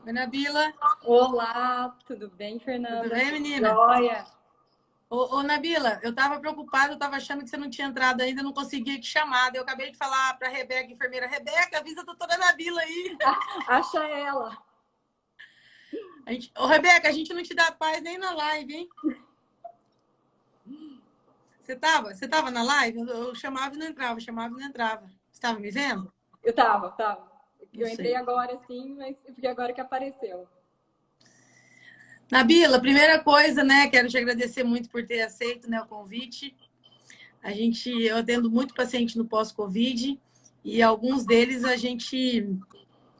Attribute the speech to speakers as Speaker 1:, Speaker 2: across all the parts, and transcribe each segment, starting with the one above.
Speaker 1: Oi, Nabila.
Speaker 2: Olá, tudo bem,
Speaker 1: Tudo
Speaker 2: Fernanda?
Speaker 1: bem, menina?
Speaker 2: Joia!
Speaker 1: Ô, Nabila, eu tava preocupada, eu tava achando que você não tinha entrado ainda, não conseguia te chamar. Daí eu acabei de falar pra Rebeca, enfermeira, Rebeca, avisa a doutora Nabila aí.
Speaker 2: Acha ela!
Speaker 1: Ô, Rebeca, a gente não te dá paz nem na live, hein? Você tava na live? Eu chamava e não entrava, chamava e não entrava. Você tava me vendo?
Speaker 2: Eu tava.
Speaker 1: Não
Speaker 2: Eu entrei
Speaker 1: sei.
Speaker 2: agora sim, mas porque agora que apareceu.
Speaker 1: Nabila, primeira coisa, né? Quero te agradecer muito por ter aceito, né, o convite. Eu atendo muito paciente no pós-Covid e alguns deles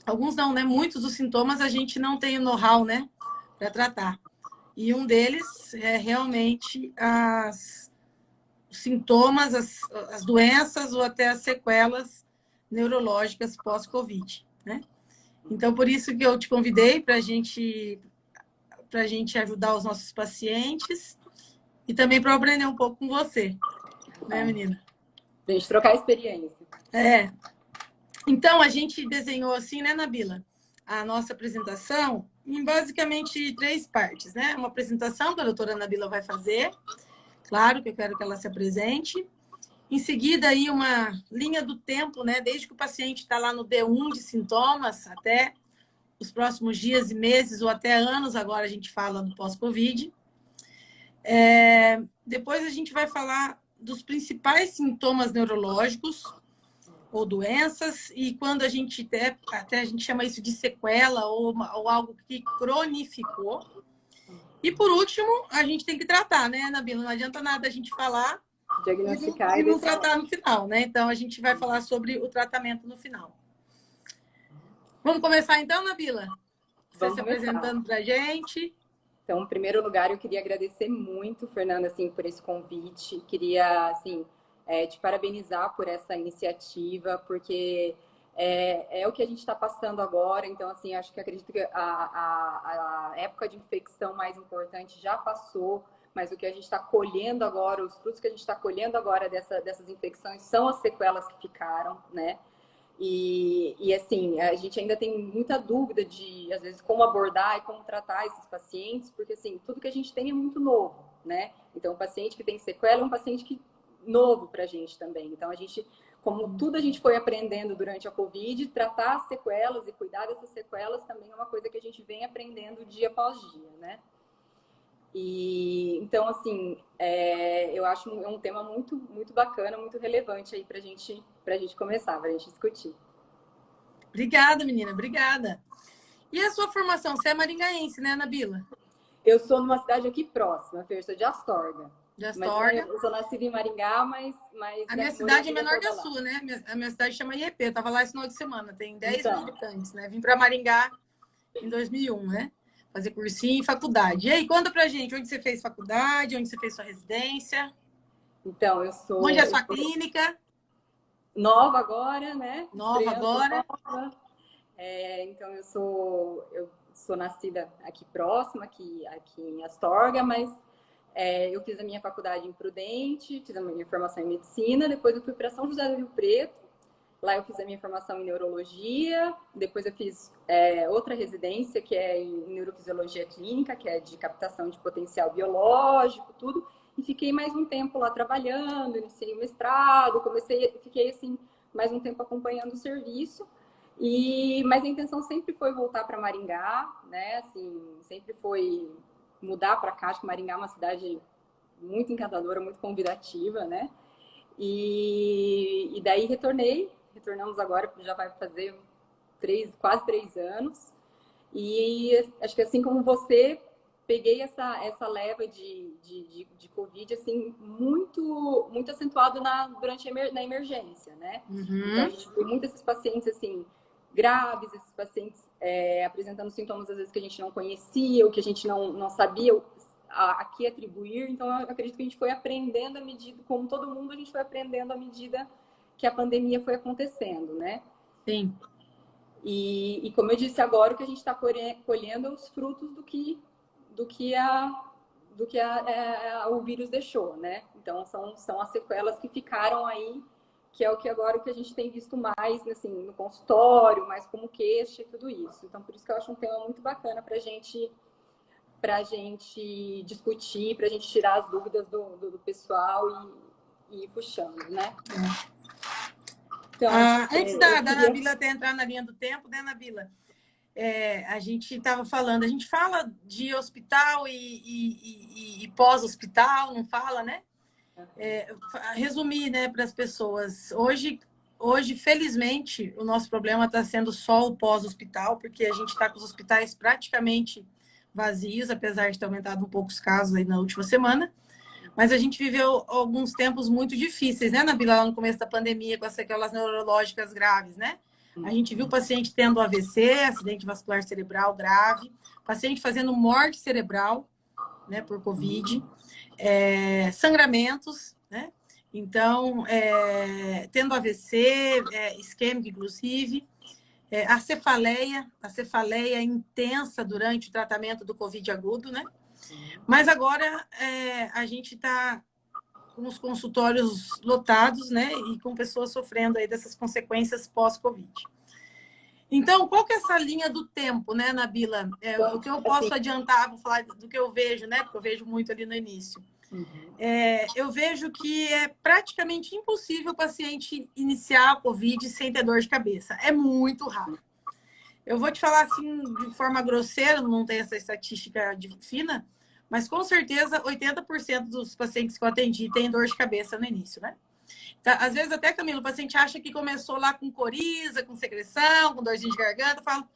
Speaker 1: alguns não, né? Muitos dos sintomas a gente não tem o know-how, né, para tratar. E um deles é realmente os sintomas, as doenças ou até as sequelas neurológicas pós-Covid, né? Então, por isso que eu te convidei para a gente ajudar os nossos pacientes e também para aprender um pouco com você, né, menina?
Speaker 2: Pra gente trocar experiência.
Speaker 1: É. Então, a gente desenhou assim, né, Nabila? A nossa apresentação em basicamente três partes, né? Uma apresentação que a doutora Nabila vai fazer, claro que eu quero que ela se apresente. Em seguida, aí uma linha do tempo, né? Desde que o paciente está lá no D1 de sintomas até os próximos dias e meses ou até anos, agora a gente fala do pós-Covid. Depois a gente vai falar dos principais sintomas neurológicos ou doenças, e quando a gente até a gente chama isso de sequela ou algo que cronificou. E por último, a gente tem que tratar, né, Nabila? Não adianta nada a gente falar
Speaker 2: Diagnosticar
Speaker 1: e
Speaker 2: e
Speaker 1: não
Speaker 2: deixar
Speaker 1: tratar
Speaker 2: lá.
Speaker 1: no final, né? Então a gente vai falar sobre o tratamento no final. Vamos começar então, Nabila? Você
Speaker 2: Vamos
Speaker 1: se
Speaker 2: começar.
Speaker 1: apresentando para a gente.
Speaker 2: Então, em primeiro lugar, eu queria agradecer muito, Fernanda, assim, por esse convite. Queria, assim, te parabenizar por essa iniciativa, porque é o que a gente está passando agora. Então, assim, acho que acredito que a época de infecção mais importante já passou, mas o que a gente está colhendo agora, os frutos que a gente está colhendo agora dessas infecções são as sequelas que ficaram, né? Assim, a gente ainda tem muita dúvida de, às vezes, como abordar e como tratar esses pacientes, porque, assim, tudo que a gente tem é muito novo, né? Então, o paciente que tem sequela é um paciente novo para a gente também. Então, a gente, como tudo a gente foi aprendendo durante a Covid, tratar as sequelas e cuidar dessas sequelas também é uma coisa que a gente vem aprendendo dia após dia, né? Então, assim, eu acho um tema muito, muito bacana, muito relevante aí para a gente começar, para a gente discutir.
Speaker 1: Obrigada, menina, obrigada. E a sua formação? Você é maringaense, né, Nabila?
Speaker 2: Eu sou numa cidade aqui próxima, Fer, sou de Astorga.
Speaker 1: De
Speaker 2: Mas não,
Speaker 1: Astorga.
Speaker 2: eu sou nascida em Maringá, mas
Speaker 1: A minha
Speaker 2: morei a
Speaker 1: cidade é
Speaker 2: vida
Speaker 1: menor que
Speaker 2: toda
Speaker 1: a
Speaker 2: lá.
Speaker 1: sua, né? A minha cidade chama IEP. Eu estava lá esse final de semana, tem 10.000
Speaker 2: Então,
Speaker 1: habitantes, né? Vim para Maringá em 2001, né? Fazer cursinho e faculdade. E aí, conta pra gente, onde você fez faculdade, onde você fez sua residência,
Speaker 2: então
Speaker 1: onde é a
Speaker 2: eu
Speaker 1: sua
Speaker 2: sou
Speaker 1: clínica,
Speaker 2: nova agora, né?
Speaker 1: nova
Speaker 2: Estreando
Speaker 1: agora.
Speaker 2: nova. Então eu sou nascida aqui próxima, aqui em Astorga, mas eu fiz a minha faculdade em Prudente, fiz a minha formação em medicina, depois eu fui para São José do Rio Preto. Lá eu fiz a minha formação em neurologia, depois eu fiz outra residência que é em neurofisiologia clínica, que é de captação de potencial biológico, tudo. E fiquei mais um tempo lá trabalhando, iniciei o mestrado, fiquei assim mais um tempo acompanhando o serviço. Mas a intenção sempre foi voltar para Maringá, né? Assim, sempre foi mudar para cá. Acho que Maringá é uma cidade muito encantadora, muito convidativa, né? E daí retornamos agora, já vai fazer quase 3 anos. E acho que assim como você, peguei essa leva de Covid assim, muito, muito acentuado na emergência, né? Então a
Speaker 1: Uhum.
Speaker 2: gente viu muitos esses pacientes assim, graves, esses pacientes apresentando sintomas às vezes que a gente não conhecia, ou que a gente não sabia a que atribuir. Então, eu acredito que a gente foi aprendendo à medida, como todo mundo, a gente foi aprendendo à medida que a pandemia foi acontecendo, né?
Speaker 1: Sim.
Speaker 2: E como eu disse agora, o que a gente está colhendo é os frutos do que o vírus deixou, né? Então, são as sequelas que ficaram aí, que é o que agora que a gente tem visto mais, assim, no consultório, mais como queixa e tudo isso. Então, por isso que eu acho um tema muito bacana para a gente discutir, para a gente tirar as dúvidas do pessoal e ir puxando, né?
Speaker 1: Então, antes da Nabila até entrar na linha do tempo, né, Nabila? A gente estava falando, a gente fala de hospital e pós-hospital, não fala, né? Resumir, né, para as pessoas. Hoje, felizmente, o nosso problema está sendo só o pós-hospital, porque a gente está com os hospitais praticamente vazios, apesar de ter aumentado um pouco os casos aí na última semana. Mas a gente viveu alguns tempos muito difíceis, né, Nabila, lá no começo da pandemia, com as sequelas neurológicas graves, né? A gente viu paciente tendo AVC, acidente vascular cerebral grave, paciente fazendo morte cerebral, né, por Covid, sangramentos, né? Então, tendo AVC, isquêmico, inclusive, a cefaleia intensa durante o tratamento do Covid agudo, né? Mas agora a gente está com os consultórios lotados, né? E com pessoas sofrendo aí dessas consequências pós-Covid. Então, qual que é essa linha do tempo, né, Nabila? O que eu posso adiantar, vou falar do que eu vejo, né? Porque eu vejo muito ali no início. Eu vejo que é praticamente impossível o paciente iniciar a Covid sem ter dor de cabeça. É muito raro. Eu vou te falar assim, de forma grosseira, não tem essa estatística fina, mas com certeza 80% dos pacientes que eu atendi têm dor de cabeça no início, né? Tá, às vezes até, Camila, o paciente acha que começou lá com coriza, com secreção, com dorzinha de garganta, fala,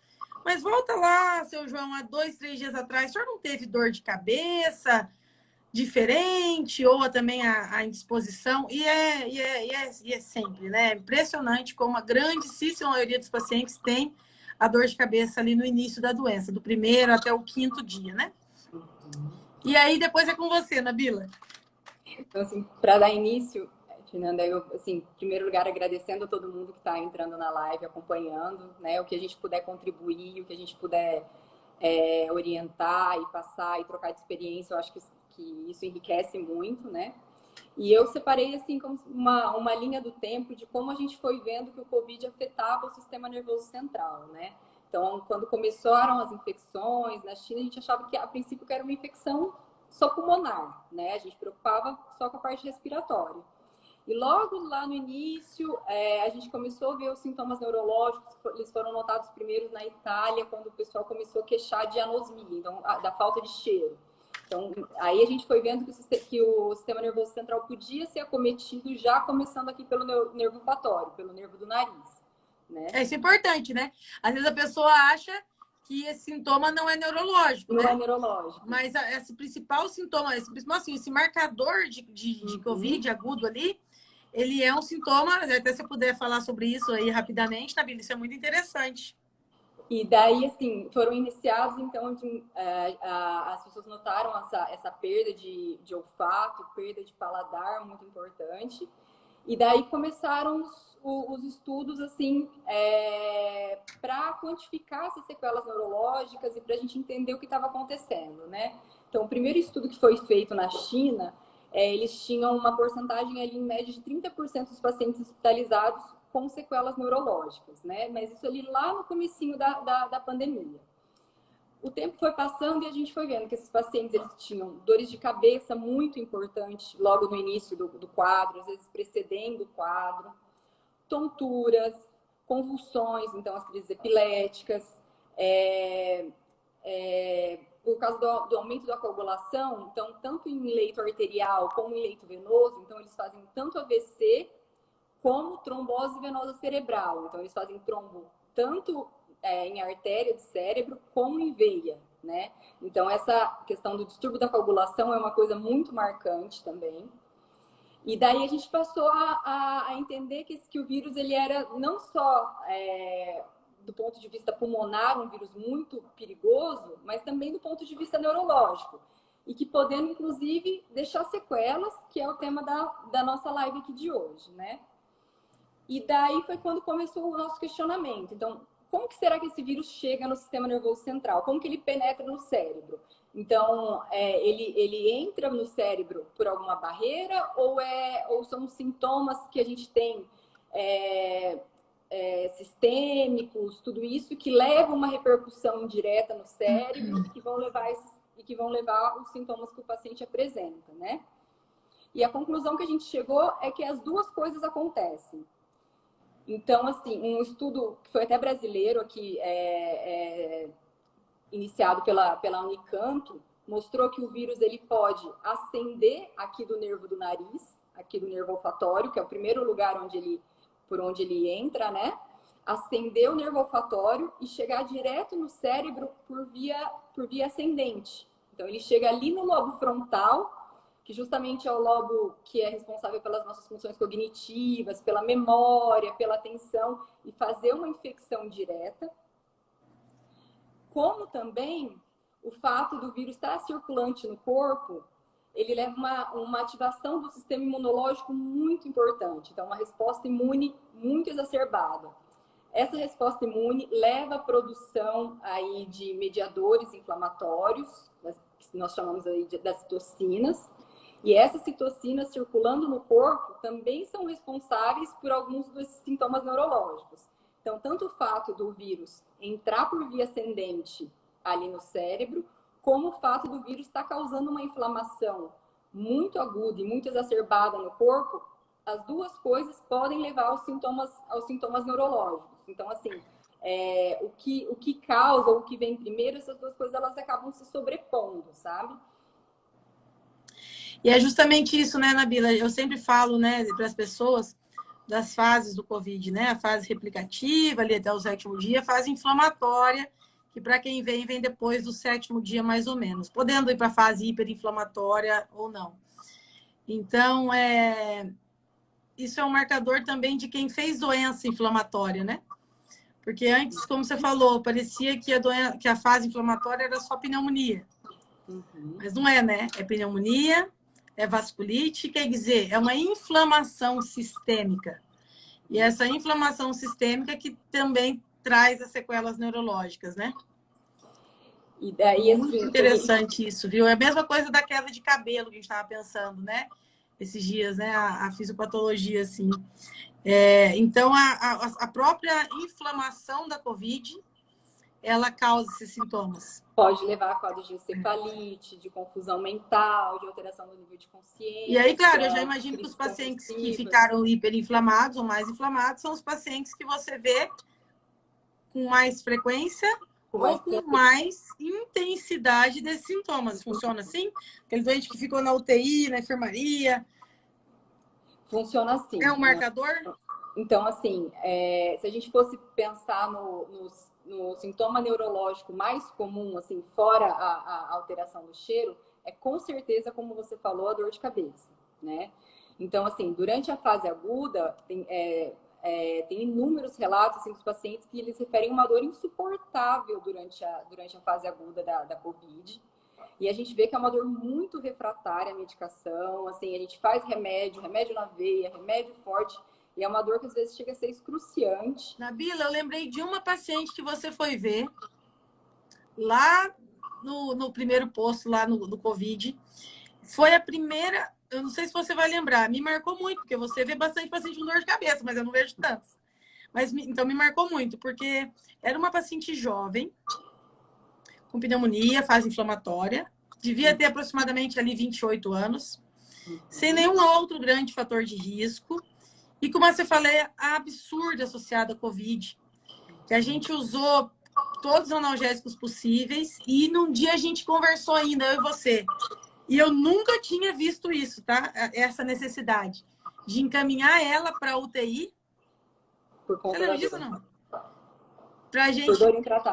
Speaker 1: mas volta lá, seu João, há 2, 3 dias atrás, o senhor não teve dor de cabeça diferente, ou também a indisposição? E é sempre, né? É impressionante como a grandíssima maioria dos pacientes tem a dor de cabeça ali no início da doença, do primeiro até o 5º dia, né? E aí, depois é com você, Nabila.
Speaker 2: Então, assim, para dar início, Fernanda, eu, assim, em primeiro lugar, agradecendo a todo mundo que está entrando na live, acompanhando, né? O que a gente puder contribuir, o que a gente puder orientar e passar e trocar de experiência, eu acho que isso enriquece muito, né? E eu separei, assim, como uma linha do tempo de como a gente foi vendo que o Covid afetava o sistema nervoso central, né? Então, quando começaram as infecções na China, a gente achava que, a princípio, que era uma infecção só pulmonar, né? A gente preocupava só com a parte respiratória. E logo lá no início, a gente começou a ver os sintomas neurológicos, eles foram notados primeiros na Itália, quando o pessoal começou a queixar de anosmia, então, da falta de cheiro. Então, aí a gente foi vendo que o sistema nervoso central podia ser acometido já começando aqui pelo nervo olfatório, pelo nervo do nariz, né?
Speaker 1: Isso é importante, né? Às vezes a pessoa acha que esse sintoma não é neurológico,
Speaker 2: não
Speaker 1: né?
Speaker 2: é neurológico.
Speaker 1: Mas esse principal sintoma, esse marcador de Covid agudo ali, ele é um sintoma, até se eu puder falar sobre isso aí rapidamente, Nabila, isso é muito interessante.
Speaker 2: E daí, assim, foram iniciados, então, as pessoas notaram essa perda de olfato, perda de paladar, muito importante. E daí começaram os estudos, assim, para quantificar essas sequelas neurológicas e para a gente entender o que estava acontecendo, né? Então, o primeiro estudo que foi feito na China, eles tinham uma porcentagem ali, em média, de 30% dos pacientes hospitalizados com sequelas neurológicas, né? Mas isso ali lá no comecinho da pandemia. O tempo foi passando e a gente foi vendo que esses pacientes, eles tinham dores de cabeça muito importantes logo no início do quadro, às vezes precedendo o quadro, tonturas, convulsões, então as crises epiléticas, por causa do aumento da coagulação, então tanto em leito arterial como em leito venoso, então eles fazem tanto AVC como trombose venosa cerebral. Então, eles fazem trombo tanto em artéria do cérebro como em veia, né? Então, essa questão do distúrbio da coagulação é uma coisa muito marcante também. E daí a gente passou a entender que o vírus, ele era não só do ponto de vista pulmonar, um vírus muito perigoso, mas também do ponto de vista neurológico. E que podendo, inclusive, deixar sequelas, que é o tema da nossa live aqui de hoje, né? E daí foi quando começou o nosso questionamento. Então, como que será que esse vírus chega no sistema nervoso central? Como que ele penetra no cérebro? Então, ele entra no cérebro por alguma barreira ou são sintomas que a gente tem sistêmicos, tudo isso que leva uma repercussão indireta no cérebro e que vão levar os sintomas que o paciente apresenta, né? E a conclusão que a gente chegou é que as duas coisas acontecem. Então, assim, um estudo que foi até brasileiro aqui, iniciado pela Unicamp, mostrou que o vírus ele pode ascender aqui do nervo do nariz, aqui do nervo olfatório, que é o primeiro lugar por onde ele entra, né? Ascender o nervo olfatório e chegar direto no cérebro por via ascendente. Então, ele chega ali no lobo frontal, que justamente é o lobo que é responsável pelas nossas funções cognitivas, pela memória, pela atenção, e fazer uma infecção direta. Como também o fato do vírus estar circulante no corpo, ele leva uma ativação do sistema imunológico muito importante. Então, uma resposta imune muito exacerbada. Essa resposta imune leva à produção aí de mediadores inflamatórios, que nós chamamos aí das citocinas. E essas citocinas circulando no corpo também são responsáveis por alguns desses sintomas neurológicos. Então, tanto o fato do vírus entrar por via ascendente ali no cérebro, como o fato do vírus estar causando uma inflamação muito aguda e muito exacerbada no corpo, as duas coisas podem levar aos sintomas neurológicos. Então, assim, o que causa, o que vem primeiro, essas duas coisas elas acabam se sobrepondo, sabe?
Speaker 1: E é justamente isso, né, Nabila? Eu sempre falo, né, para as pessoas das fases do Covid, né? A fase replicativa, ali até o 7º dia, a fase inflamatória, que para quem vem depois do 7º dia, mais ou menos, podendo ir para a fase hiperinflamatória ou não. Então, isso é um marcador também de quem fez doença inflamatória, né? Porque antes, como você falou, parecia que a fase inflamatória era só pneumonia. Mas não é, né? É pneumonia, é vasculite, quer dizer, é uma inflamação sistêmica. E essa inflamação sistêmica que também traz as sequelas neurológicas, né?
Speaker 2: E daí,
Speaker 1: muito interessante isso, viu? É a mesma coisa da queda de cabelo que a gente estava pensando, né? Esses dias, né? A fisiopatologia, assim. Então, a própria inflamação da Covid, ela causa esses sintomas.
Speaker 2: Pode levar a quadros de encefalite, de confusão mental, de alteração do nível de consciência.
Speaker 1: E aí, claro, eu já imagino que os pacientes que ficaram hiperinflamados ou mais inflamados são os pacientes que você vê com mais frequência ou com mais intensidade desses sintomas. Funciona assim? Aquele doente que ficou na UTI, na enfermaria.
Speaker 2: Funciona assim.
Speaker 1: É um marcador?
Speaker 2: Então, assim, se a gente fosse pensar no sintoma neurológico mais comum, assim, fora a alteração do cheiro, é com certeza, como você falou, a dor de cabeça, né? Então, assim, durante a fase aguda, tem inúmeros relatos assim, dos pacientes que eles referem uma dor insuportável durante a fase aguda da Covid. E a gente vê que é uma dor muito refratária à medicação, assim, a gente faz remédio na veia, remédio forte, e é uma dor que às vezes chega a ser excruciante.
Speaker 1: Nabila, eu lembrei de uma paciente que você foi ver lá no primeiro posto, lá no Covid. Foi a primeira, eu não sei se você vai lembrar, me marcou muito, porque você vê bastante paciente com dor de cabeça, mas eu não vejo tantos. Então me marcou muito, porque era uma paciente jovem, com pneumonia, fase inflamatória, devia ter aproximadamente ali 28 anos, sem nenhum outro grande fator de risco, e com uma cefaleia absurda associada à Covid, que a gente usou todos os analgésicos possíveis, e num dia a gente conversou ainda, eu e você, e eu nunca tinha visto isso, tá? Essa necessidade de encaminhar ela para a UTI. Você lembra disso ou não? Para a gente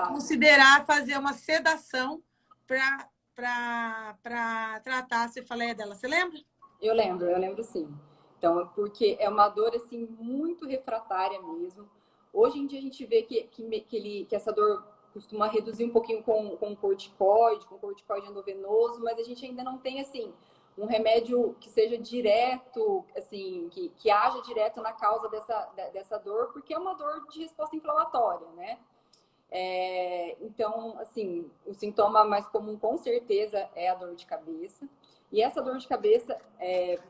Speaker 1: considerar fazer uma sedação para tratar a cefaleia dela. Você lembra?
Speaker 2: Eu lembro sim. Então, porque é uma dor assim muito refratária mesmo. Hoje em dia a gente vê que essa dor costuma reduzir um pouquinho com corticoide endovenoso, mas a gente ainda não tem assim um remédio que seja direto, assim, que haja direto na causa dessa dor, porque é uma dor de resposta inflamatória, né? Então, assim, o sintoma mais comum, com certeza, é a dor de cabeça. E essa dor de cabeça,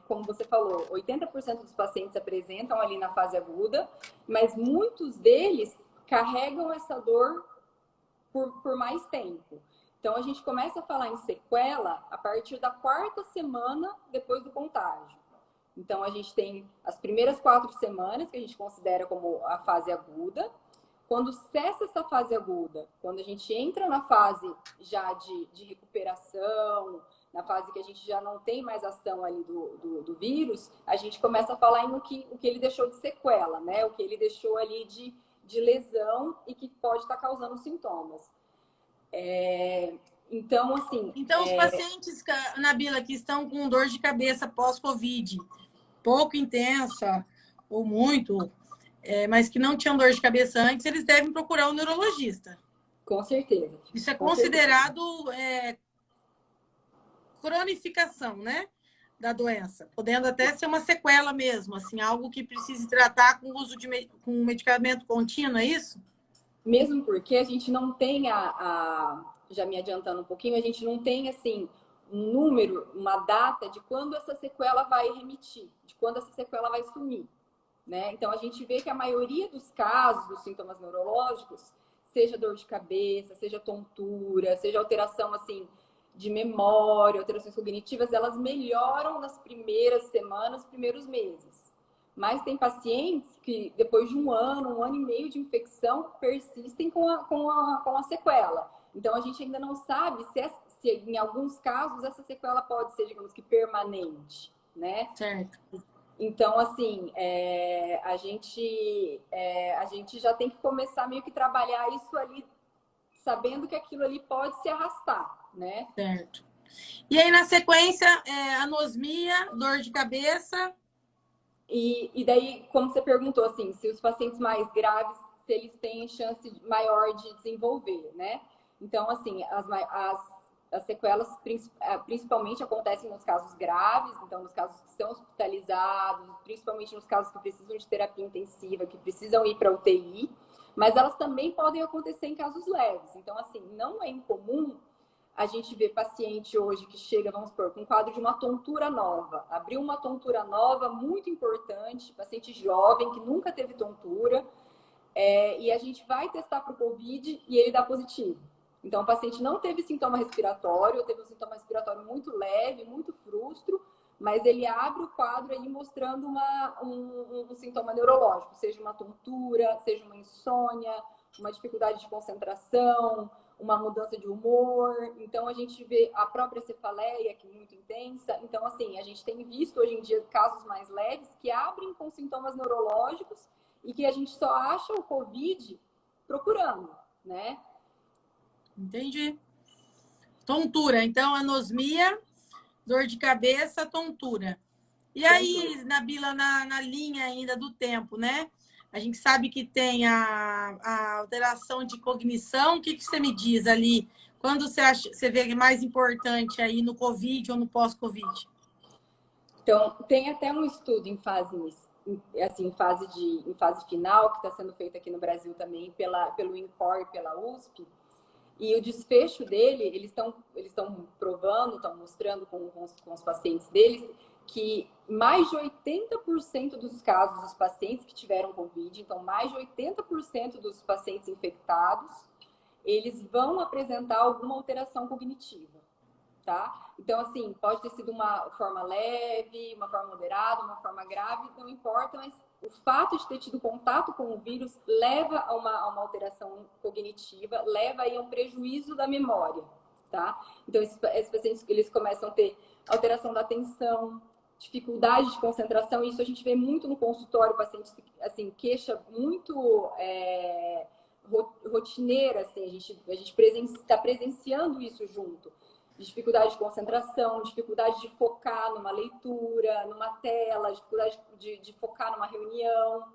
Speaker 2: como você falou, 80% dos pacientes apresentam ali na fase aguda, mas muitos deles carregam essa dor por mais tempo. Então, a gente começa a falar em sequela a partir da 4ª semana depois do contágio. Então, a gente tem as primeiras 4 semanas, que a gente considera como a fase aguda. Quando cessa essa fase aguda, quando a gente entra na fase já de recuperação, na fase que a gente já não tem mais ação ali do vírus, a gente começa a falar em o que ele deixou de sequela, né? O que ele deixou ali de lesão e que pode estar causando sintomas. Então, assim...
Speaker 1: Então, os pacientes, Nabila, que estão com dor de cabeça pós-Covid, pouco intensa ou muito, mas que não tinham dor de cabeça antes, eles devem procurar um neurologista.
Speaker 2: Com certeza.
Speaker 1: Isso é considerado cronificação, né, da doença, podendo até ser uma sequela mesmo, assim, algo que precise tratar com o uso com medicamento contínuo, é isso?
Speaker 2: Mesmo porque a gente não tem já me adiantando um pouquinho, a gente não tem, assim, um número, uma data de quando essa sequela vai remitir, de quando essa sequela vai sumir, né? Então, a gente vê que a maioria dos casos, dos sintomas neurológicos, seja dor de cabeça, seja tontura, seja alteração, assim, de memória, alterações cognitivas, elas melhoram nas primeiras semanas, primeiros meses. Mas tem pacientes que, depois de um ano e meio de infecção, persistem com a sequela. Então, a gente ainda não sabe se em alguns casos, essa sequela pode ser, digamos que, permanente, né?
Speaker 1: Certo.
Speaker 2: Então, assim, a gente já tem que começar meio que trabalhar isso ali, sabendo que aquilo ali pode se arrastar, né?
Speaker 1: Certo. E aí, na sequência, anosmia, dor de cabeça...
Speaker 2: E daí, como você perguntou, assim, se os pacientes mais graves, se eles têm chance maior de desenvolver, né? Então, assim, as sequelas principalmente acontecem nos casos graves, então nos casos que são hospitalizados, principalmente nos casos que precisam de terapia intensiva, que precisam ir para UTI, mas elas também podem acontecer em casos leves. Então, assim, não é incomum a gente vê paciente hoje que chega, vamos supor, com um quadro de uma tontura nova. Abriu uma tontura nova, muito importante, paciente jovem que nunca teve tontura, e a gente vai testar para o Covid e ele dá positivo. Então, o paciente não teve sintoma respiratório, teve um sintoma respiratório muito leve, muito frustro, mas ele abre o quadro aí mostrando um sintoma neurológico, seja uma tontura, seja uma insônia, uma dificuldade de concentração, uma mudança de humor. Então, a gente vê a própria cefaleia, que é muito intensa. Então, assim, a gente tem visto hoje em dia casos mais leves que abrem com sintomas neurológicos e que a gente só acha o Covid procurando, né?
Speaker 1: Entendi. Tontura, então, anosmia, dor de cabeça, tontura. E aí, Nabila, na linha ainda do tempo, né? A gente sabe que tem a alteração de cognição. O que você me diz ali? Quando você vê mais importante aí no Covid ou no pós-Covid?
Speaker 2: Então, tem até um estudo em fase final, que está sendo feito aqui no Brasil também pelo INCOR e pela USP. E o desfecho dele, eles estão provando, estão mostrando com os pacientes deles, que mais de 80% dos casos dos pacientes que tiveram Covid, então mais de 80% dos pacientes infectados, eles vão apresentar alguma alteração cognitiva, tá? Então, assim, pode ter sido uma forma leve, uma forma moderada, uma forma grave, não importa, mas o fato de ter tido contato com o vírus leva a uma alteração cognitiva, leva aí a um prejuízo da memória, tá? Então, esses pacientes, eles começam a ter alteração da atenção, dificuldade de concentração, isso a gente vê muito no consultório, o paciente, assim, queixa muito rotineira, assim, a gente está presenciando isso junto. Dificuldade de concentração, dificuldade de focar numa leitura, numa tela, dificuldade de focar numa reunião,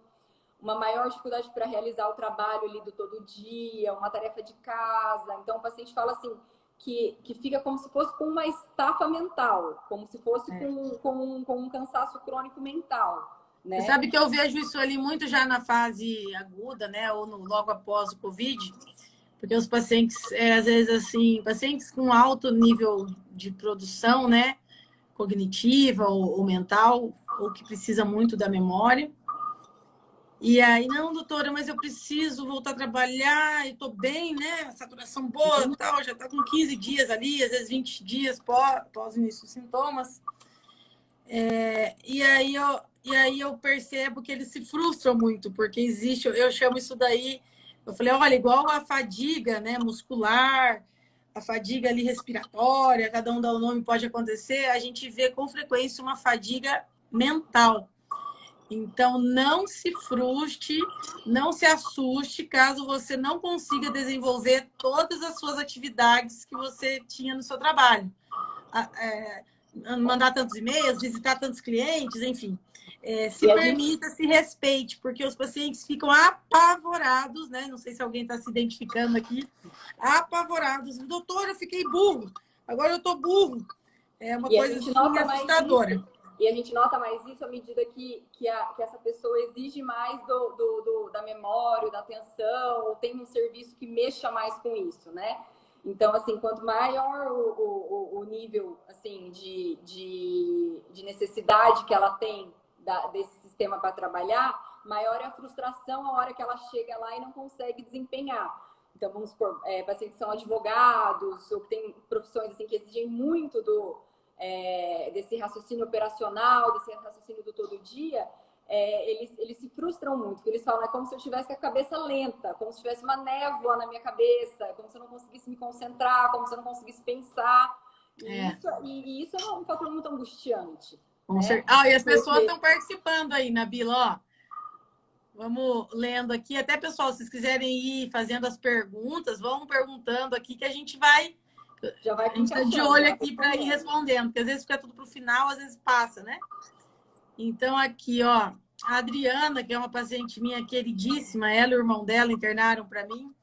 Speaker 2: uma maior dificuldade para realizar o trabalho ali do todo dia, uma tarefa de casa. Então, o paciente fala assim, que fica como se fosse com uma estafa mental, como se fosse com um cansaço crônico mental. Né?
Speaker 1: Você sabe que eu vejo isso ali muito já na fase aguda, né? Ou logo após o Covid, porque os pacientes, às vezes, assim, pacientes com alto nível de produção, né, cognitiva ou mental, ou que precisa muito da memória. E aí, não, doutora, mas eu preciso voltar a trabalhar, e estou bem, né? Saturação boa, tal, já está com 15 dias ali, às vezes 20 dias pós início dos sintomas. E aí eu percebo que eles se frustram muito, porque existe, eu chamo isso daí, eu falei, olha, igual a fadiga, né, muscular, a fadiga ali respiratória, cada um dá o nome, pode acontecer, a gente vê com frequência uma fadiga mental. Então, não se frustre, não se assuste caso você não consiga desenvolver todas as suas atividades que você tinha no seu trabalho. Mandar tantos e-mails, visitar tantos clientes, enfim. Se permita, se respeite, porque os pacientes ficam apavorados, né? Não sei se alguém está se identificando aqui, apavorados. Doutor, eu fiquei burro, agora eu estou burro. É uma coisa assim, assustadora.
Speaker 2: E a gente nota mais isso à medida que essa pessoa exige mais da memória, da atenção, ou tem um serviço que mexa mais com isso, né? Então, assim, quanto maior o nível assim, de necessidade que ela tem desse sistema para trabalhar, maior é a frustração a hora que ela chega lá e não consegue desempenhar. Então, vamos supor, pacientes que são advogados, ou que têm profissões assim, que exigem muito desse raciocínio operacional, desse raciocínio do todo dia, eles se frustram muito, porque eles falam, é como se eu tivesse com a cabeça lenta, como se tivesse uma névoa na minha cabeça, como se eu não conseguisse me concentrar, como se eu não conseguisse pensar. E isso é um fator muito angustiante. Né?
Speaker 1: E as pessoas estão participando aí, Nabila, ó. Vamos lendo aqui. Até, pessoal, se vocês quiserem ir fazendo as perguntas, vão perguntando aqui que a gente vai...
Speaker 2: Já vai
Speaker 1: a gente está de olho aqui para ir respondendo, porque às vezes fica tudo para o final, às vezes passa, né? Então, aqui, ó, a Adriana, que é uma paciente minha queridíssima, ela e o irmão dela internaram para mim.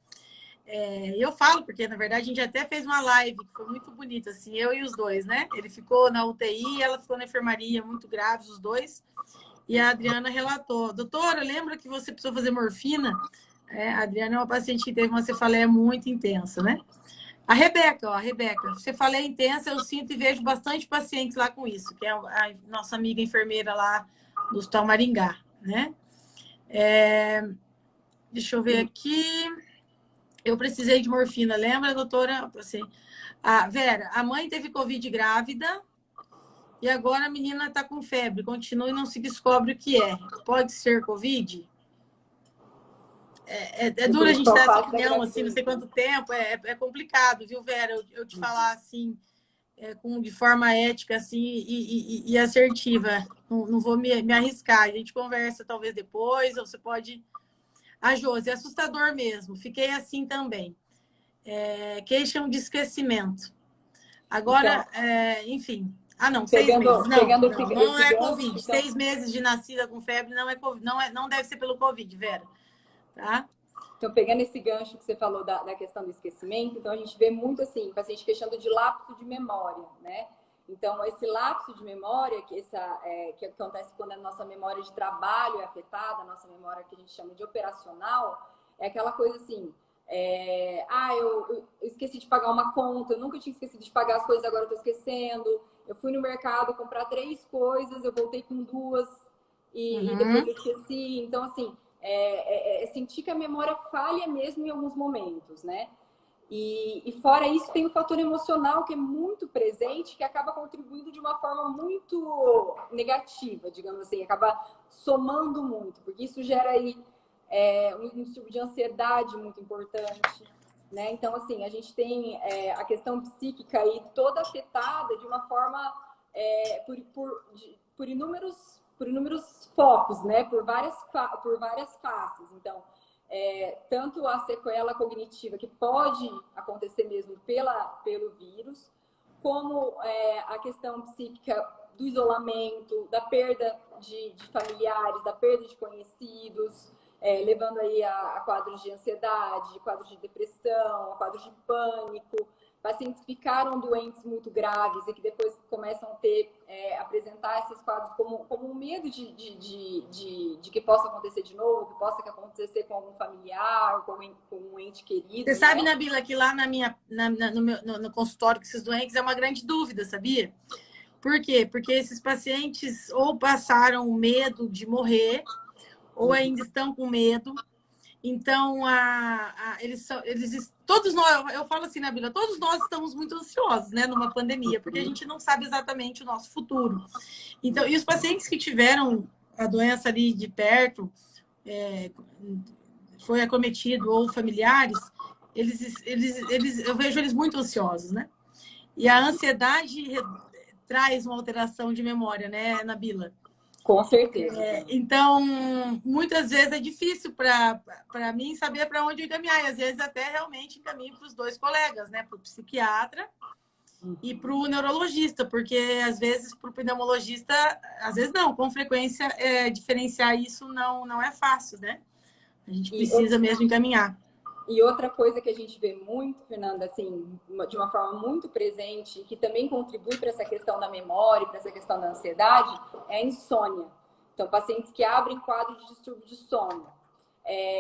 Speaker 1: Eu falo, porque, na verdade, a gente até fez uma live, que foi muito bonita, assim, eu e os dois, né? Ele ficou na UTI, ela ficou na enfermaria, muito graves, os dois. E a Adriana relatou, doutora, lembra que você precisou fazer morfina? A Adriana é uma paciente que teve uma cefaleia muito intensa, né? A Rebeca, cefaleia intensa, eu sinto e vejo bastante pacientes lá com isso, que é a nossa amiga enfermeira lá do Hospital Maringá, né? Deixa eu ver aqui. Eu precisei de morfina, lembra, doutora? Assim, Vera, a mãe teve Covid grávida e agora a menina está com febre, continua e não se descobre o que é. Pode ser Covid? É duro a gente dar essa opinião, assim, não sei quanto tempo, é complicado, viu, Vera? Eu te falar assim, de forma ética assim, e assertiva. Não vou me arriscar. A gente conversa talvez depois, ou você pode. A Josi, é assustador mesmo. Fiquei assim também. Queixam de esquecimento. Agora, então, enfim. Não, 6 meses. Não é Covid. Então... 6 meses de nascida com febre não é Covid. Não deve ser pelo Covid, Vera. Tá?
Speaker 2: Então, pegando esse gancho que você falou da questão do esquecimento, então a gente vê muito assim, paciente queixando de lapso de memória, né? Então, esse lapso de memória, que acontece quando a nossa memória de trabalho é afetada, a nossa memória que a gente chama de operacional, é aquela coisa assim, eu esqueci de pagar uma conta, eu nunca tinha esquecido de pagar as coisas, agora eu tô esquecendo. Eu fui no mercado comprar 3 coisas, eu voltei com 2 e depois eu esqueci. Então, assim, sentir que a memória falha mesmo em alguns momentos, né? E fora isso, tem o fator emocional que é muito presente, que acaba contribuindo de uma forma muito negativa, digamos assim, acaba somando muito, porque isso gera aí um tipo de ansiedade muito importante, né? Então, assim, a gente tem a questão psíquica aí toda afetada de uma forma por inúmeros focos, né? Por várias faces. Então, tanto a sequela cognitiva, que pode acontecer mesmo pelo vírus, como a questão psíquica do isolamento, da perda de familiares, da perda de conhecidos, levando aí a quadros de ansiedade, quadros de depressão, a quadros de pânico. pacientes ficaram doentes muito graves e que depois começam a apresentar esses quadros como um medo de que possa acontecer de novo, que possa acontecer com algum familiar, com um ente querido.
Speaker 1: Você sabe, Nabila, que lá no consultório com esses doentes é uma grande dúvida, sabia? Por quê? Porque esses pacientes ou passaram medo de morrer, ou ainda estão com medo. Então, todos nós, eu falo assim, Nabila, todos nós estamos muito ansiosos, né, numa pandemia, porque a gente não sabe exatamente o nosso futuro. Então, e os pacientes que tiveram a doença ali de perto, foi acometido, ou familiares, eu vejo eles muito ansiosos, né? E a ansiedade traz uma alteração de memória, né, Nabila?
Speaker 2: Com certeza.
Speaker 1: Então, muitas vezes é difícil para mim saber para onde encaminhar. E às vezes até realmente encaminho para os dois colegas, né? Para o psiquiatra e para o neurologista, porque às vezes para o pneumologista, às vezes não, com frequência, diferenciar isso não é fácil, né? A gente precisa mesmo encaminhar.
Speaker 2: E outra coisa que a gente vê muito, Fernanda, assim, de uma forma muito presente, que também contribui para essa questão da memória, para essa questão da ansiedade, é a insônia. Então, pacientes que abrem quadro de distúrbio de sono.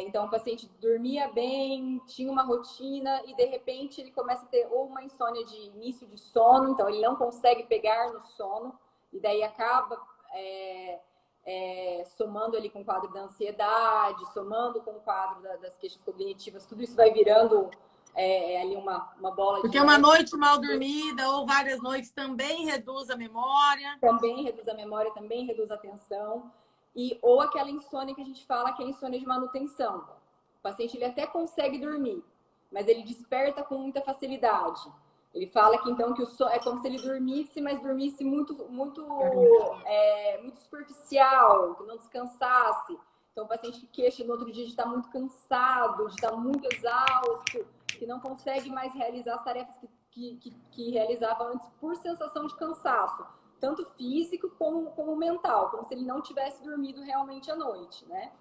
Speaker 2: Então, o paciente dormia bem, tinha uma rotina e, de repente, ele começa a ter ou uma insônia de início de sono, então ele não consegue pegar no sono, e daí acaba somando ali com o quadro da ansiedade, somando com o quadro das queixas cognitivas, tudo isso vai virando ali uma bola.
Speaker 1: Porque uma noite mal dormida ou várias noites também reduz a memória.
Speaker 2: Também reduz a memória, também reduz a atenção. Ou aquela insônia que a gente fala que é a insônia de manutenção. O paciente ele até consegue dormir, mas ele desperta com muita facilidade. Ele fala que então que o sono é como se ele dormisse, mas dormisse muito superficial, que não descansasse. Então o paciente que queixa no outro dia de estar muito cansado, de estar muito exausto, que não consegue mais realizar as tarefas que realizava antes por sensação de cansaço, tanto físico como mental, como se ele não tivesse dormido realmente à noite, né?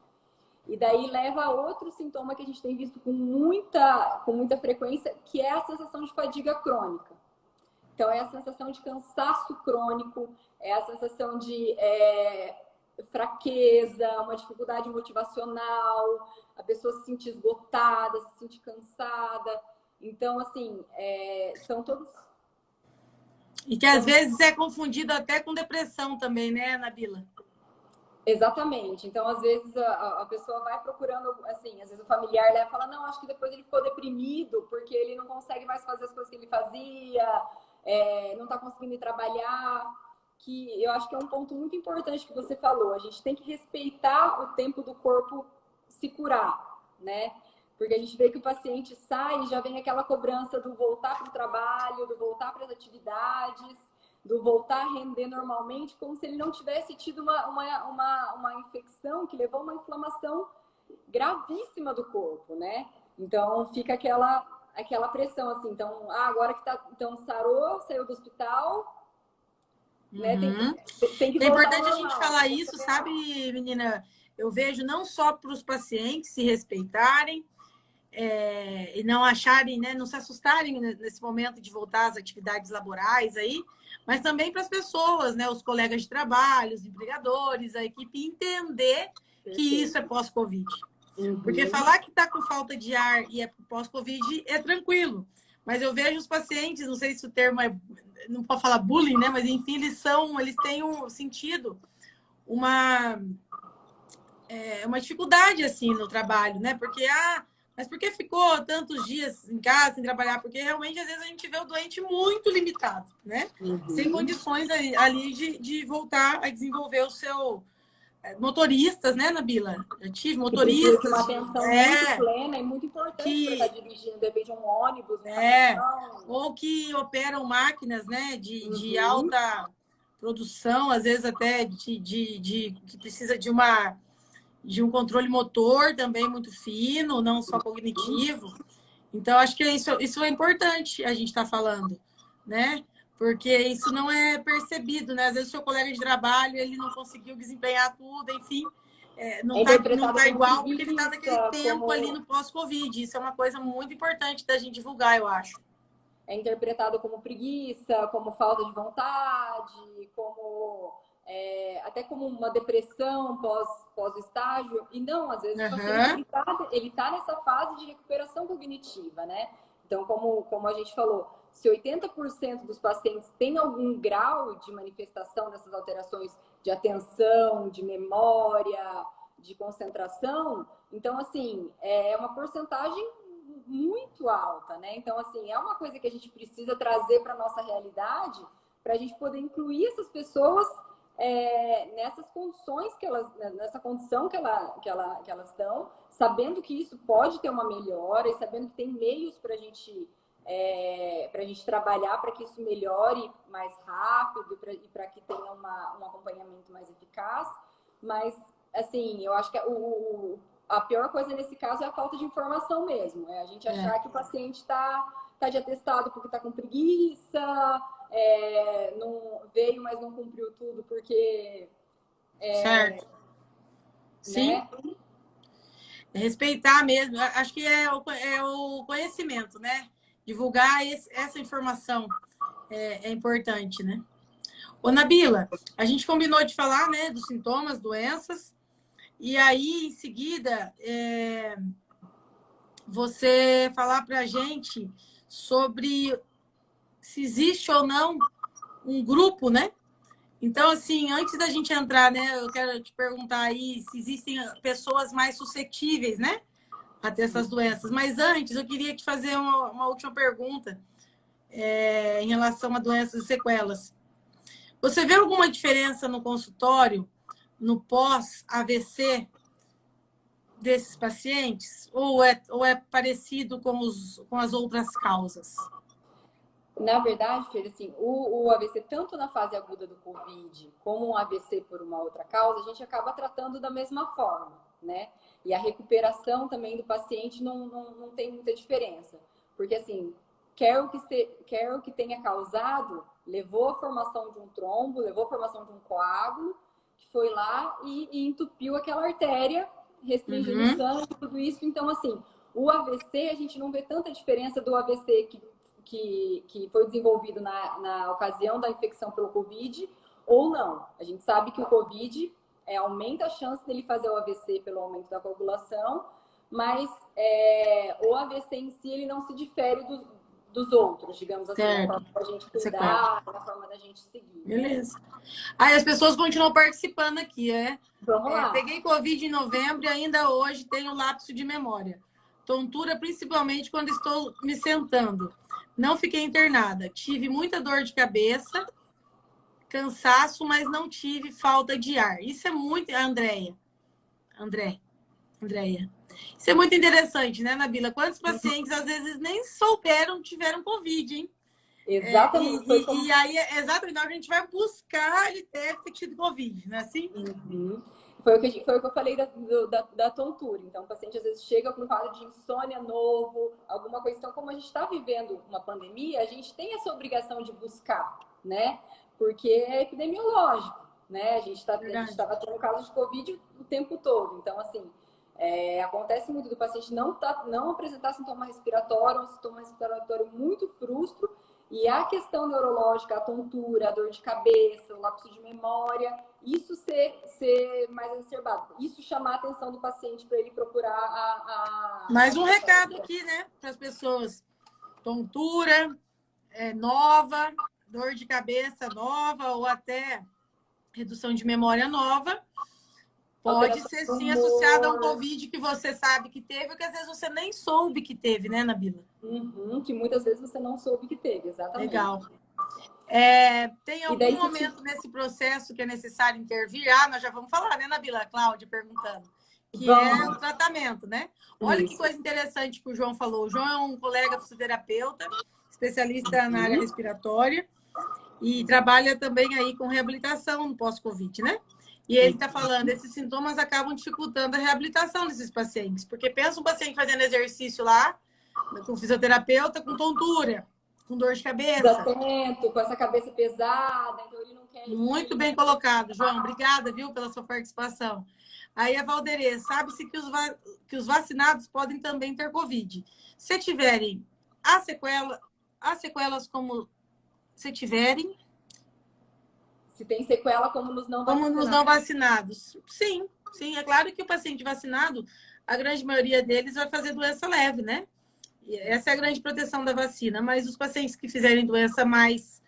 Speaker 2: E daí leva a outro sintoma que a gente tem visto com muita frequência, que é a sensação de fadiga crônica. Então, é a sensação de cansaço crônico, é a sensação de fraqueza, uma dificuldade motivacional, a pessoa se sentir esgotada, se sentir cansada. Então, assim, são todos...
Speaker 1: E que às vezes é confundido até com depressão também, né, Nabila?
Speaker 2: Exatamente. Então, às vezes, a pessoa vai procurando, assim, às vezes o familiar leva e fala, não, acho que depois ele ficou deprimido, porque ele não consegue mais fazer as coisas que ele fazia, não está conseguindo ir trabalhar, que eu acho que é um ponto muito importante que você falou. A gente tem que respeitar o tempo do corpo se curar, né? Porque a gente vê que o paciente sai e já vem aquela cobrança do voltar para o trabalho, do voltar para as atividades, do voltar a render normalmente, como se ele não tivesse tido uma infecção que levou a uma inflamação gravíssima do corpo, né? Então, fica aquela pressão, assim. Então, agora que então sarou, saiu do hospital, né? Tem que
Speaker 1: é importante a gente falar isso, sabe, menina? Eu vejo não só para os pacientes se respeitarem, e não acharem, né, não se assustarem nesse momento de voltar às atividades laborais aí, mas também para as pessoas, né, os colegas de trabalho, os empregadores, a equipe entender que isso é pós-Covid. Porque falar que está com falta de ar e é pós-Covid é tranquilo. Mas eu vejo os pacientes, não sei se o termo não pode falar bullying, né, mas enfim, eles têm sentido uma dificuldade assim no trabalho, né? Porque mas por que ficou tantos dias em casa sem trabalhar? Porque realmente, às vezes, a gente vê o doente muito limitado, né? Sem condições ali de voltar a desenvolver o seu... Motoristas, né, Nabila? Eu tive motoristas...
Speaker 2: Uma atenção muito plena e muito importante para estar dirigindo, de repente, um ônibus, né?
Speaker 1: Ou que operam máquinas, né, de alta produção, às vezes até que precisa de um controle motor também muito fino, não só cognitivo. Então, acho que isso é importante a gente estar falando, né? Porque isso não é percebido, né? Às vezes o seu colega de trabalho, ele não conseguiu desempenhar tudo, enfim, não está igual porque ele está naquele tempo ali no pós-Covid. Isso é uma coisa muito importante da gente divulgar, eu acho.
Speaker 2: é interpretado como preguiça, como falta de vontade, como até como uma depressão pós-estágio. E não, às vezes o paciente ele tá nessa fase de recuperação cognitiva, né? Então, como a gente falou, se 80% dos pacientes têm algum grau de manifestação dessas alterações de atenção, de memória, de concentração, então, assim, é uma porcentagem muito alta, né? Então, assim, é uma coisa que a gente precisa trazer para a nossa realidade para a gente poder incluir essas pessoas nessas condições nessa condição que elas estão, sabendo que isso pode ter uma melhora e sabendo que tem meios para a gente trabalhar para que isso melhore mais rápido e para que tenha um acompanhamento mais eficaz. Mas, assim, eu acho que a pior coisa nesse caso é a falta de informação mesmo. É a gente achar que o paciente está de atestado porque está com preguiça, não veio, mas não cumpriu tudo porque...
Speaker 1: certo. Sim.
Speaker 2: Né?
Speaker 1: Respeitar mesmo. Acho que é o conhecimento, né? Divulgar essa informação é importante, né? Ô, Nabila, a gente combinou de falar, né, dos sintomas, doenças, e aí, em seguida, você falar para a gente sobre se existe ou não um grupo, né? Então, assim, antes da gente entrar, né, eu quero te perguntar aí se existem pessoas mais suscetíveis, né, a ter essas doenças. Mas antes, eu queria te fazer uma última pergunta em relação a doenças e sequelas. Você vê alguma diferença no consultório, no pós-AVC desses pacientes? Ou é parecido com as outras causas?
Speaker 2: Na verdade, Fer, assim, o AVC, tanto na fase aguda do Covid, como um AVC por uma outra causa, a gente acaba tratando da mesma forma, né? E a recuperação também do paciente não tem muita diferença. Porque, assim, quer o que tenha causado, levou a formação de um trombo, levou a formação de um coágulo, que foi lá e entupiu aquela artéria, restringindo o sangue, tudo isso. Então, assim, o AVC, a gente não vê tanta diferença do AVC que foi desenvolvido na ocasião da infecção pelo Covid ou não. A gente sabe que o Covid aumenta a chance dele fazer o AVC pelo aumento da coagulação, mas o AVC em si ele não se difere dos outros, digamos assim, na forma da gente cuidar, na forma da gente seguir.
Speaker 1: Beleza. Aí as pessoas continuam participando aqui,
Speaker 2: Vamos lá.
Speaker 1: Peguei Covid em novembro e ainda hoje tenho lapso de memória. Tontura, principalmente quando estou me sentando. Não fiquei internada. Tive muita dor de cabeça, cansaço, mas não tive falta de ar. Isso é muito... Andréia. Isso é muito interessante, né, Nabila? Quantos pacientes, às vezes, nem souberam que tiveram Covid, hein?
Speaker 2: Exatamente.
Speaker 1: E aí, exatamente, na hora que a gente vai buscar, ele deve ter tido Covid, não é assim?
Speaker 2: Foi o que eu falei da tontura. Então, o paciente às vezes chega com um quadro de insônia novo, alguma coisa. Então, como a gente está vivendo uma pandemia, a gente tem essa obrigação de buscar, né? Porque é epidemiológico, né? A gente estava tendo casos de Covid o tempo todo. Então, assim, acontece muito do paciente não apresentar sintoma respiratório, um sintoma respiratório muito frustro. E a questão neurológica, a tontura, a dor de cabeça, o lapso de memória, isso ser mais exacerbado. Isso chamar a atenção do paciente para ele procurar
Speaker 1: Mais um recado aqui, né, para as pessoas. Tontura nova, dor de cabeça nova ou até redução de memória nova. Pode ser, sim, associada a um Covid que você sabe que teve, ou que às vezes você nem soube que teve, né, Nabila?
Speaker 2: Que muitas vezes você não soube que teve, exatamente.
Speaker 1: Legal. Tem algum momento nesse processo que é necessário intervir? Nós já vamos falar, né, Nabila? Cláudia perguntando. Que é o tratamento, né? Olha que coisa interessante que o João falou. O João é um colega fisioterapeuta, especialista na área respiratória, e trabalha também aí com reabilitação no pós-Covid, né? E ele está falando, esses sintomas acabam dificultando a reabilitação desses pacientes. Porque pensa um paciente fazendo exercício lá, com fisioterapeuta, com tontura, com dor de cabeça.
Speaker 2: Desatento, com essa cabeça pesada, então ele não quer...
Speaker 1: Muito bem colocado, João. Obrigada, viu, pela sua participação. Aí a Valderê, sabe-se que os vacinados podem também ter Covid. Se tiverem a as sequelas como se tiverem.
Speaker 2: Se tem sequela como nos não vacinados.
Speaker 1: Como nos não vacinados. Sim, sim. É claro que o paciente vacinado, a grande maioria deles vai fazer doença leve, né? E essa é a grande proteção da vacina. Mas os pacientes que fizerem doença mais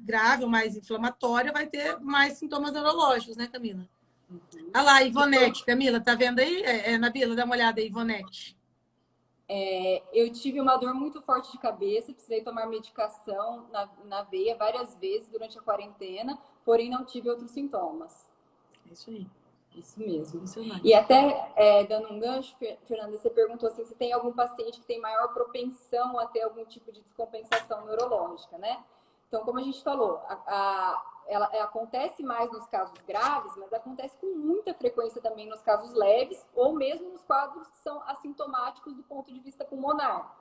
Speaker 1: grave ou mais inflamatória vai ter mais sintomas neurológicos, né, Camila? Olha lá, Ivonete. Camila, tá vendo aí? Nabila, dá uma olhada aí, Ivonete.
Speaker 2: Eu tive uma dor muito forte de cabeça, precisei tomar medicação na veia várias vezes durante a quarentena, porém não tive outros sintomas.
Speaker 1: É isso aí.
Speaker 2: Isso mesmo.
Speaker 1: Isso mesmo.
Speaker 2: E até, dando um gancho, Fernanda, você perguntou assim, se tem algum paciente que tem maior propensão a ter algum tipo de descompensação neurológica, né? Então, como a gente falou, ela acontece mais nos casos graves, mas acontece com muita frequência também nos casos leves ou mesmo nos quadros que são assintomáticos do ponto de vista pulmonar.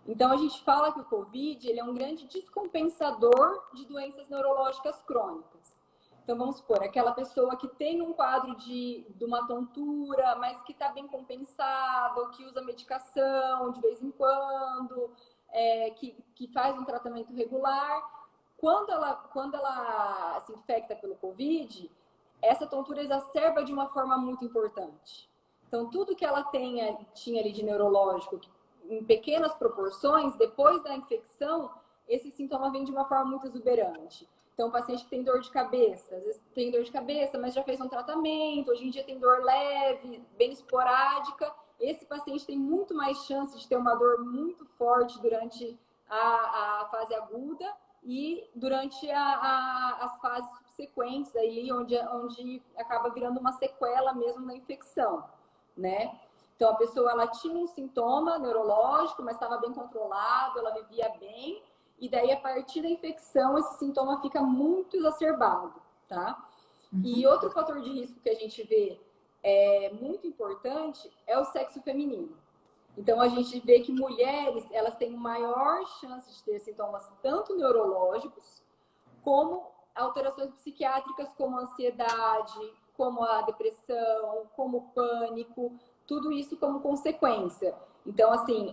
Speaker 2: Então, a gente fala que o COVID ele é um grande descompensador de doenças neurológicas crônicas. Então, vamos supor, aquela pessoa que tem um quadro de uma tontura, mas que está bem compensado, que usa medicação de vez em quando, que faz um tratamento regular. Quando ela se infecta pelo COVID, essa tontura exacerba de uma forma muito importante. Então, tudo que ela tinha ali de neurológico, em pequenas proporções, depois da infecção, esse sintoma vem de uma forma muito exuberante. Então, o paciente que tem dor de cabeça, às vezes tem dor de cabeça, mas já fez um tratamento, hoje em dia tem dor leve, bem esporádica. Esse paciente tem muito mais chance de ter uma dor muito forte durante a fase aguda e durante as fases subsequentes, aí, onde acaba virando uma sequela mesmo na infecção, né? Então, a pessoa ela tinha um sintoma neurológico, mas estava bem controlado, ela vivia bem, e daí, a partir da infecção, esse sintoma fica muito exacerbado, tá? Uhum. E outro fator de risco que a gente vê muito importante é o sexo feminino. Então, a gente vê que mulheres, elas têm maior chance de ter sintomas tanto neurológicos, como alterações psiquiátricas, como a ansiedade, como a depressão, como o pânico, tudo isso como consequência. Então, assim,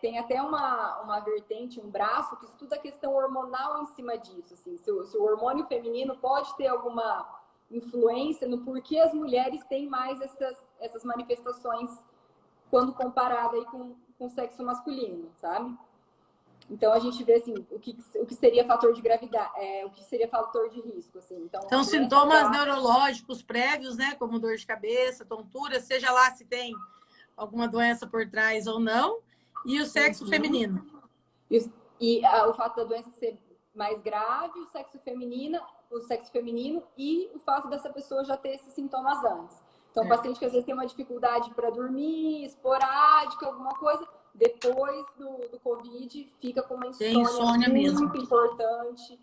Speaker 2: tem até uma vertente, um braço que estuda a questão hormonal em cima disso. Assim, se o hormônio feminino pode ter alguma influência no porquê as mulheres têm mais essas manifestações quando comparada aí com o sexo masculino, sabe? Então, a gente vê, assim, o que seria fator de gravidade, o que seria fator de risco, assim.
Speaker 1: Então sintomas neurológicos prévios, né? Como dor de cabeça, tontura, seja lá se tem alguma doença por trás ou não, e o sexo feminino.
Speaker 2: E o fato da doença ser mais grave, o sexo feminino e o fato dessa pessoa já ter esses sintomas antes. Então, o paciente que às vezes tem uma dificuldade para dormir, esporádica, alguma coisa, depois do COVID, fica com uma insônia muito importante,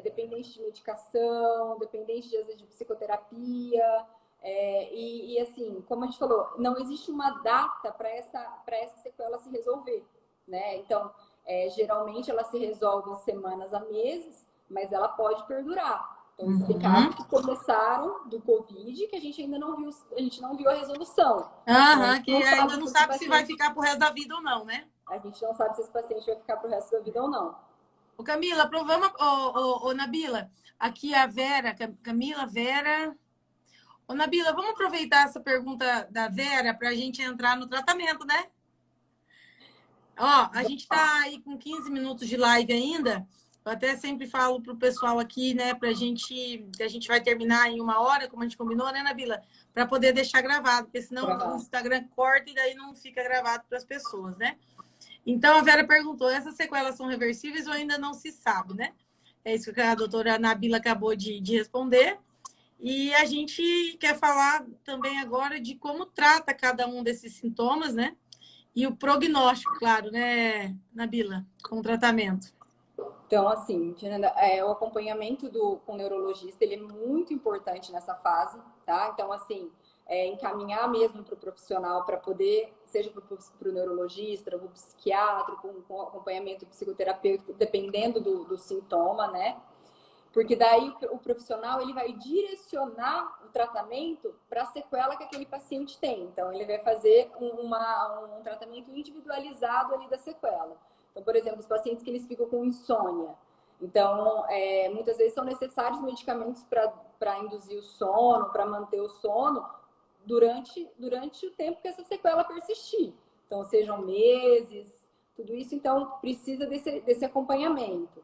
Speaker 2: dependente de medicação, dependente, às vezes, de psicoterapia. E assim, como a gente falou, não existe uma data para essa sequela se resolver, né? Então, geralmente ela se resolve em semanas a meses, mas ela pode perdurar. Então, tem casos que começaram do COVID que a gente ainda não viu a resolução.
Speaker 1: Que ainda não sabe se vai ficar pro resto da vida ou não, né?
Speaker 2: A gente não sabe se esse paciente vai ficar pro resto da vida ou não.
Speaker 1: Ô, Camila, vamos, Nabila, aqui a Vera, Camila, Vera. Ô, Nabila, vamos aproveitar essa pergunta da Vera para a gente entrar no tratamento, né? Ó, a gente está aí com 15 minutos de live ainda. Eu até sempre falo para o pessoal aqui, né, que a gente vai terminar em 1 hora, como a gente combinou, né, Nabila? Para poder deixar gravado, porque senão o Instagram corta e daí não fica gravado para as pessoas, né? Então, a Vera perguntou, essas sequelas são reversíveis ou ainda não se sabe, né? É isso que a doutora Nabila acabou de responder. E a gente quer falar também agora de como trata cada um desses sintomas, né? E o prognóstico, claro, né, Nabila, com o tratamento.
Speaker 2: Então, assim, o acompanhamento com o neurologista, ele é muito importante nessa fase, tá? Então, assim, encaminhar mesmo para o profissional para poder, seja para o neurologista, para o psiquiatra, com acompanhamento psicoterapêutico, dependendo do sintoma, né? Porque daí o profissional ele vai direcionar o tratamento para a sequela que aquele paciente tem. Então, ele vai fazer um tratamento individualizado ali da sequela. Então, por exemplo, os pacientes que eles ficam com insônia. Então, muitas vezes são necessários medicamentos para induzir o sono, para manter o sono durante o tempo que essa sequela persistir. Então, sejam meses, tudo isso, então, precisa desse acompanhamento.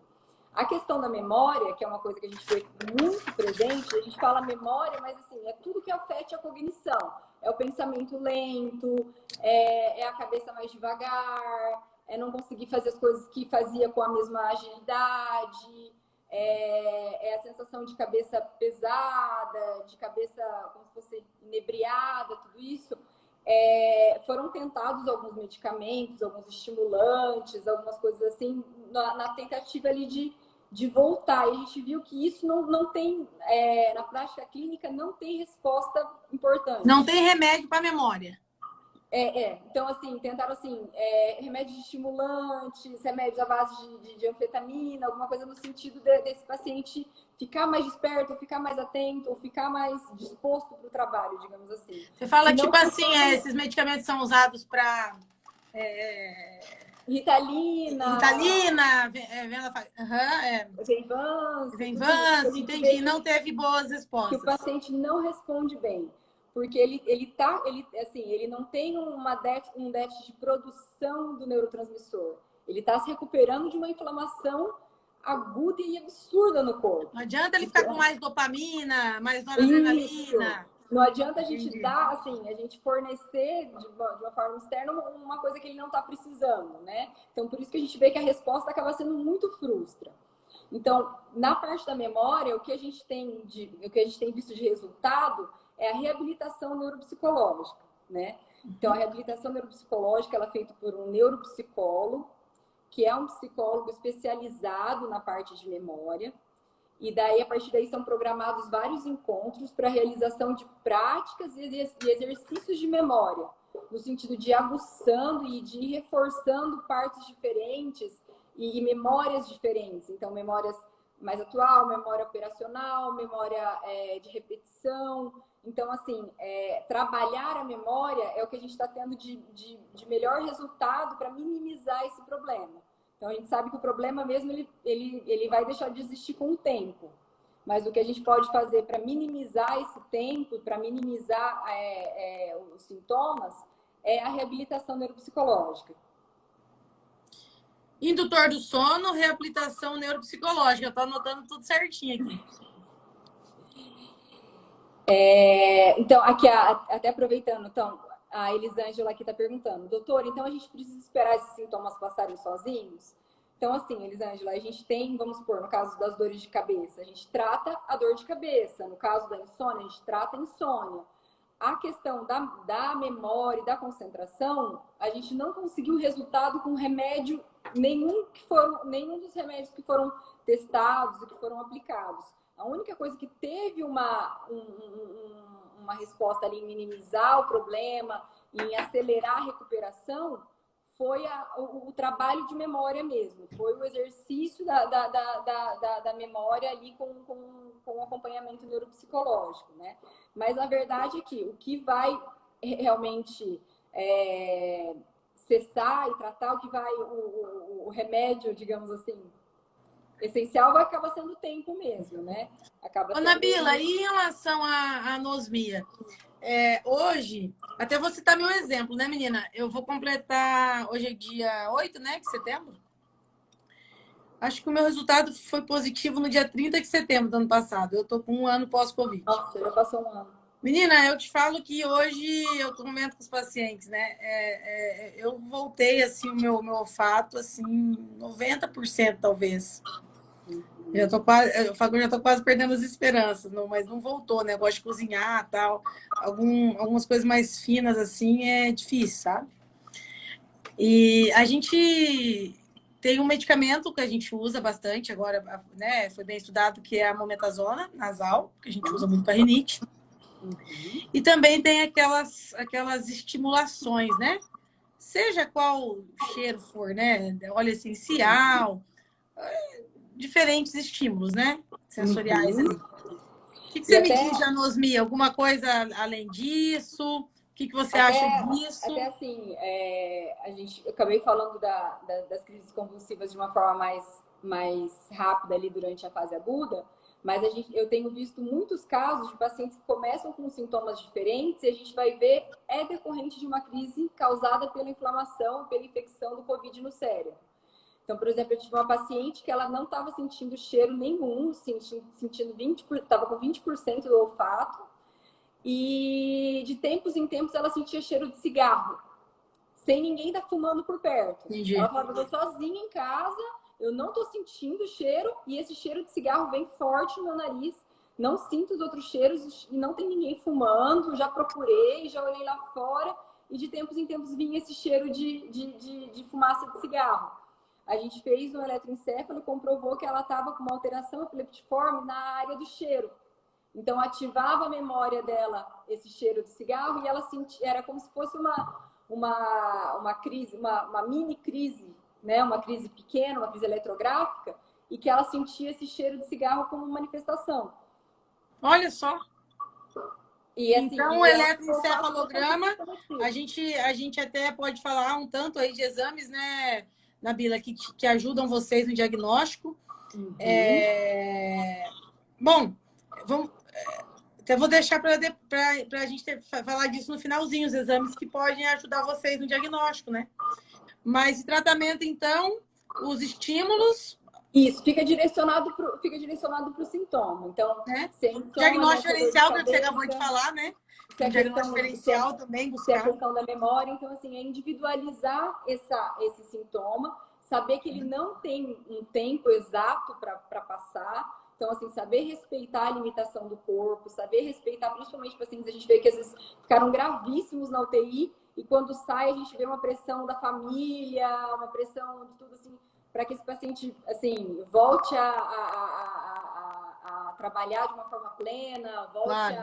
Speaker 2: A questão da memória, que é uma coisa que a gente vê muito presente, a gente fala memória, mas assim, é tudo que afete a cognição. É o pensamento lento, é a cabeça mais devagar, é não conseguir fazer as coisas que fazia com a mesma agilidade, é a sensação de cabeça pesada, de cabeça como se fosse inebriada, tudo isso. Foram tentados alguns medicamentos, alguns estimulantes, algumas coisas assim, na tentativa ali de voltar. E a gente viu que isso não tem, na prática clínica, não tem resposta importante.
Speaker 1: Não tem remédio para memória.
Speaker 2: Então, assim, tentaram, assim, remédios estimulantes, remédios à base de anfetamina, alguma coisa no sentido desse paciente ficar mais desperto, ficar mais atento, ou ficar mais disposto para o trabalho, digamos assim.
Speaker 1: Você fala, tipo assim, esses medicamentos são usados para...
Speaker 2: Ritalina,
Speaker 1: Venvance, entendi. Não teve boas respostas.
Speaker 2: Que o paciente não responde bem. Porque ele não tem um déficit de produção do neurotransmissor. Ele está se recuperando de uma inflamação aguda e absurda no corpo.
Speaker 1: Não adianta ele ficar com mais dopamina, mais noradrenalina.
Speaker 2: Não adianta a gente dar, assim, a gente fornecer de uma forma externa uma coisa que ele não está precisando, né? Então, por isso que a gente vê que a resposta acaba sendo muito frustra. Então, na parte da memória, o que a gente tem visto de resultado é a reabilitação neuropsicológica, né? Então, a reabilitação neuropsicológica ela é feita por um neuropsicólogo, que é um psicólogo especializado na parte de memória. E daí, a partir daí, são programados vários encontros para a realização de práticas e exercícios de memória, no sentido de aguçando e de reforçando partes diferentes e memórias diferentes. Então, memórias mais atual, memória operacional, memória de repetição. Então, assim, trabalhar a memória é o que a gente está tendo de melhor resultado para minimizar esse problema. Então, a gente sabe que o problema mesmo, ele vai deixar de existir com o tempo. Mas o que a gente pode fazer para minimizar esse tempo, para minimizar os sintomas, é a reabilitação neuropsicológica.
Speaker 1: Indutor do sono, reabilitação neuropsicológica. Eu estou anotando tudo certinho aqui.
Speaker 2: Então, aqui, até aproveitando, então, a Elisângela aqui está perguntando, doutor, então a gente precisa esperar esses sintomas passarem sozinhos? Então, assim, Elisângela, a gente tem, vamos supor, no caso das dores de cabeça, a gente trata a dor de cabeça. No caso da insônia, a gente trata a insônia. A questão da memória e da concentração, a gente não conseguiu resultado com remédio, nenhum dos remédios que foram testados e que foram aplicados. A única coisa que teve uma resposta ali em minimizar o problema, em acelerar a recuperação, foi o trabalho de memória mesmo. Foi o exercício da memória ali com acompanhamento neuropsicológico, né? Mas a verdade é que o que vai realmente cessar e tratar, o que vai o remédio, digamos assim, essencial vai acabar sendo o tempo mesmo, né?
Speaker 1: Ô, Nabila, e em relação à anosmia? Hoje, até vou citar meu exemplo, né, menina? Eu vou completar, hoje é dia 8, né, de setembro? Acho que o meu resultado foi positivo no dia 30 de setembro do ano passado. Eu tô com 1 ano pós-Covid.
Speaker 2: Nossa, já passou 1 ano.
Speaker 1: Menina, eu te falo que hoje eu comento com os pacientes, né? Eu voltei, assim, o meu olfato, assim, 90% talvez. Eu já tô quase perdendo as esperanças, mas não voltou, né? Eu gosto de cozinhar e tal. Algumas coisas mais finas, assim, é difícil, sabe? E a gente tem um medicamento que a gente usa bastante agora, né? Foi bem estudado, que é a mometasona nasal, que a gente usa muito para rinite. E também tem aquelas estimulações, né? Seja qual cheiro for, né? Óleo essencial, diferentes estímulos, né? Sensoriais ali. O que
Speaker 2: E
Speaker 1: você me
Speaker 2: até,
Speaker 1: diz de anosmia? Alguma coisa além disso? O que você acha
Speaker 2: até,
Speaker 1: disso?
Speaker 2: até assim, eu acabei falando das crises convulsivas de uma forma mais rápida ali durante a fase aguda, mas eu tenho visto muitos casos de pacientes que começam com sintomas diferentes e a gente vai ver é decorrente de uma crise causada pela inflamação, pela infecção do Covid no cérebro. Então, por exemplo, eu tive uma paciente que ela não estava sentindo cheiro nenhum, sentindo 20%, estava com 20% do olfato, e de tempos em tempos ela sentia cheiro de cigarro, sem ninguém estar fumando por perto.
Speaker 1: Entendi.
Speaker 2: Ela falava, eu tô sozinha em casa, eu não tô sentindo cheiro, e esse cheiro de cigarro vem forte no meu nariz, não sinto os outros cheiros, e não tem ninguém fumando, já procurei, já olhei lá fora, e de tempos em tempos vinha esse cheiro de fumaça de cigarro. A gente fez um eletroencefalo e comprovou que ela estava com uma alteração epileptiforme na área do cheiro. Então, ativava a memória dela esse cheiro de cigarro e ela sentia, era como se fosse uma crise, uma mini crise, né? Uma crise pequena, uma crise eletrográfica, e que ela sentia esse cheiro de cigarro como manifestação.
Speaker 1: Olha só.
Speaker 2: E, assim,
Speaker 1: então, o eletroencefalograma, a gente até pode falar um tanto aí de exames, né, Nabila, que ajudam vocês no diagnóstico.
Speaker 2: Uhum.
Speaker 1: Bom, até vou deixar para a gente falar disso no finalzinho, os exames que podem ajudar vocês no diagnóstico, né? Mas de tratamento, então, os estímulos...
Speaker 2: Isso, fica direcionado para o sintoma. Então,
Speaker 1: diagnóstico diferencial, que você acabou de falar, né? Diagnóstico diferencial também, buscar.
Speaker 2: Se a questão da memória, então, assim, é individualizar esse sintoma, saber que ele não tem um tempo exato para passar. Então, assim, saber respeitar a limitação do corpo, saber respeitar, principalmente pacientes, a gente vê que às vezes ficaram gravíssimos na UTI e quando sai a gente vê uma pressão da família, uma pressão de tudo, assim, para que esse paciente, assim, volte a trabalhar de uma forma plena, volte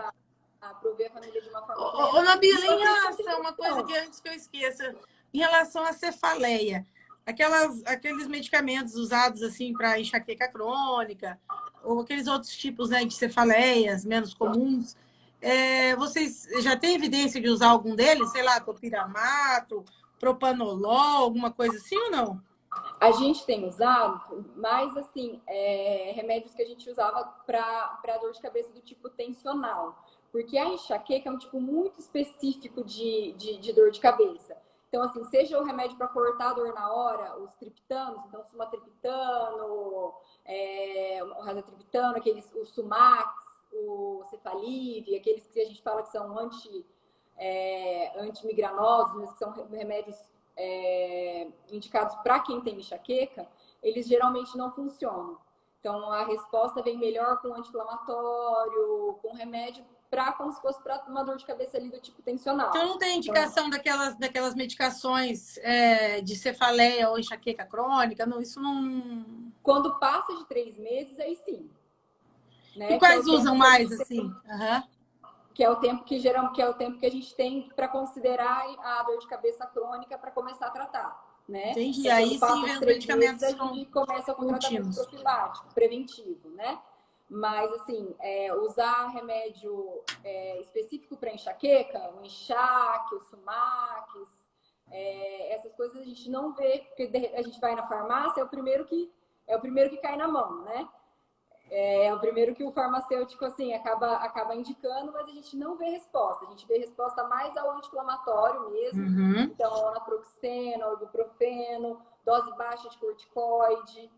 Speaker 2: a prover a família de uma forma plena.
Speaker 1: Ô, Nabila, em relação a uma coisa que antes que eu esqueça, em relação à cefaleia, aqueles medicamentos usados assim para enxaqueca crônica, ou aqueles outros tipos, né, de cefaleias menos comuns, vocês já têm evidência de usar algum deles? Sei lá, topiramato, propanolol, alguma coisa assim ou não?
Speaker 2: A gente tem usado, mas assim, remédios que a gente usava para dor de cabeça do tipo tensional. Porque a enxaqueca é um tipo muito específico de dor de cabeça. Então, assim, seja o remédio para cortar a dor na hora, os triptanos, então sumatriptano, o razatriptano, o Sumax, o Cefalive, aqueles que a gente fala que são antimigranosos, que são remédios indicados para quem tem enxaqueca, eles geralmente não funcionam. Então, a resposta vem melhor com anti-inflamatório, com remédio, como se fosse para uma dor de cabeça ali do tipo tensional.
Speaker 1: Então, não tem indicação daquelas medicações de cefaleia ou enxaqueca crônica? Não, isso não...
Speaker 2: Quando passa de 3 meses, aí sim. Né?
Speaker 1: E quais usam mais, assim? Uhum.
Speaker 2: Que é o tempo que a gente tem para considerar a dor de cabeça crônica para começar a tratar, né?
Speaker 1: Entendi.
Speaker 2: Então,
Speaker 1: aí sim vem os medicamentos
Speaker 2: meses, a gente começa com tratamento profilático, preventivo, né? Mas, assim, usar remédio específico para enxaqueca, o enxaque, o Sumax, essas coisas a gente não vê, porque a gente vai na farmácia, é o primeiro que cai na mão, né? É o primeiro que o farmacêutico, assim, acaba indicando, mas a gente não vê resposta. A gente vê resposta mais ao anti-inflamatório mesmo.
Speaker 1: Uhum.
Speaker 2: Então, naproxeno, ibuprofeno, dose baixa de corticoide.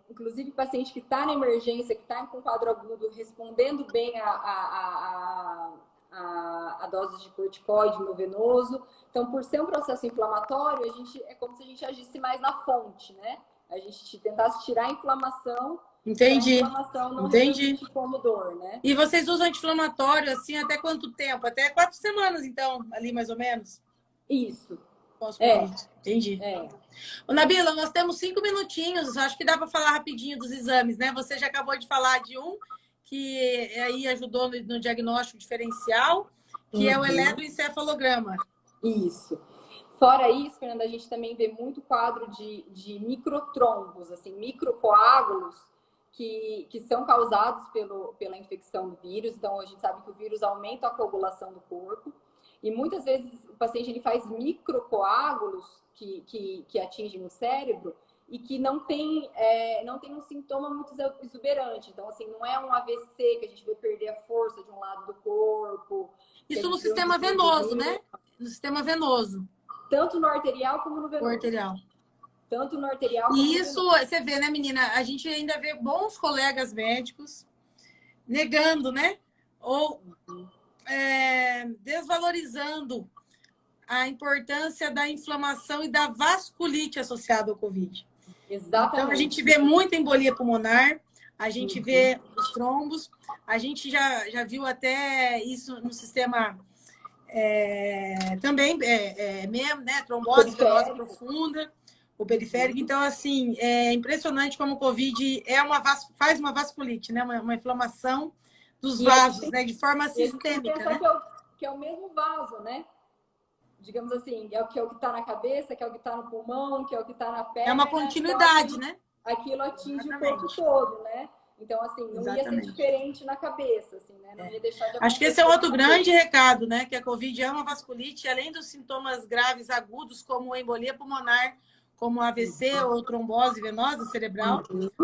Speaker 2: Inclusive, paciente que está na emergência, que está com quadro agudo, respondendo bem a dose de corticoide no venoso. Então, por ser um processo inflamatório, é como se a gente agisse mais na fonte, né? A gente tentasse tirar a inflamação.
Speaker 1: Entendi.
Speaker 2: A inflamação não repercute como dor, né?
Speaker 1: E vocês usam anti-inflamatório, assim, até quanto tempo? Até 4 semanas, então, ali mais ou menos?
Speaker 2: Isso.
Speaker 1: Entendi. Ô, Nabila, nós temos 5 minutinhos, acho que dá para falar rapidinho dos exames, né? Você já acabou de falar de um que aí ajudou no diagnóstico diferencial, que é o eletroencefalograma.
Speaker 2: Isso. Fora isso, Fernanda, a gente também vê muito quadro de microtrombos, assim, microcoágulos que são causados pela infecção do vírus. Então, a gente sabe que o vírus aumenta a coagulação do corpo. E muitas vezes o paciente ele faz microcoágulos que atingem o cérebro e que não tem um sintoma muito exuberante. Então, assim, não é um AVC que a gente vê perder a força de um lado do corpo.
Speaker 1: Isso no sistema venoso, né? No sistema venoso.
Speaker 2: Tanto no arterial como no venoso.
Speaker 1: O arterial.
Speaker 2: Tanto no arterial como
Speaker 1: e isso, você vê, né, menina? A gente ainda vê bons colegas médicos negando, né? Ou desvalorizando a importância da inflamação e da vasculite associada ao Covid.
Speaker 2: Exatamente.
Speaker 1: Então, a gente vê muita embolia pulmonar, a gente vê os trombos, a gente já viu até isso no sistema também, mesmo, né? Trombose venosa profunda, o periférico. Então, assim, é impressionante como o Covid faz uma vasculite, né? Uma inflamação dos vasos, né? De forma sistêmica, né?
Speaker 2: Que é o mesmo vaso, né? Digamos assim, é o que está na cabeça, que é o que está no pulmão, que é o que está na perna.
Speaker 1: É uma continuidade,
Speaker 2: então,
Speaker 1: né?
Speaker 2: Aquilo atinge o corpo todo, né? Então, assim, não ia ser diferente na cabeça, assim, né? Não ia deixar de
Speaker 1: Acho que esse é outro grande recado, né? Que a Covid é uma vasculite, além dos sintomas graves agudos, como embolia pulmonar, como AVC ou trombose venosa cerebral,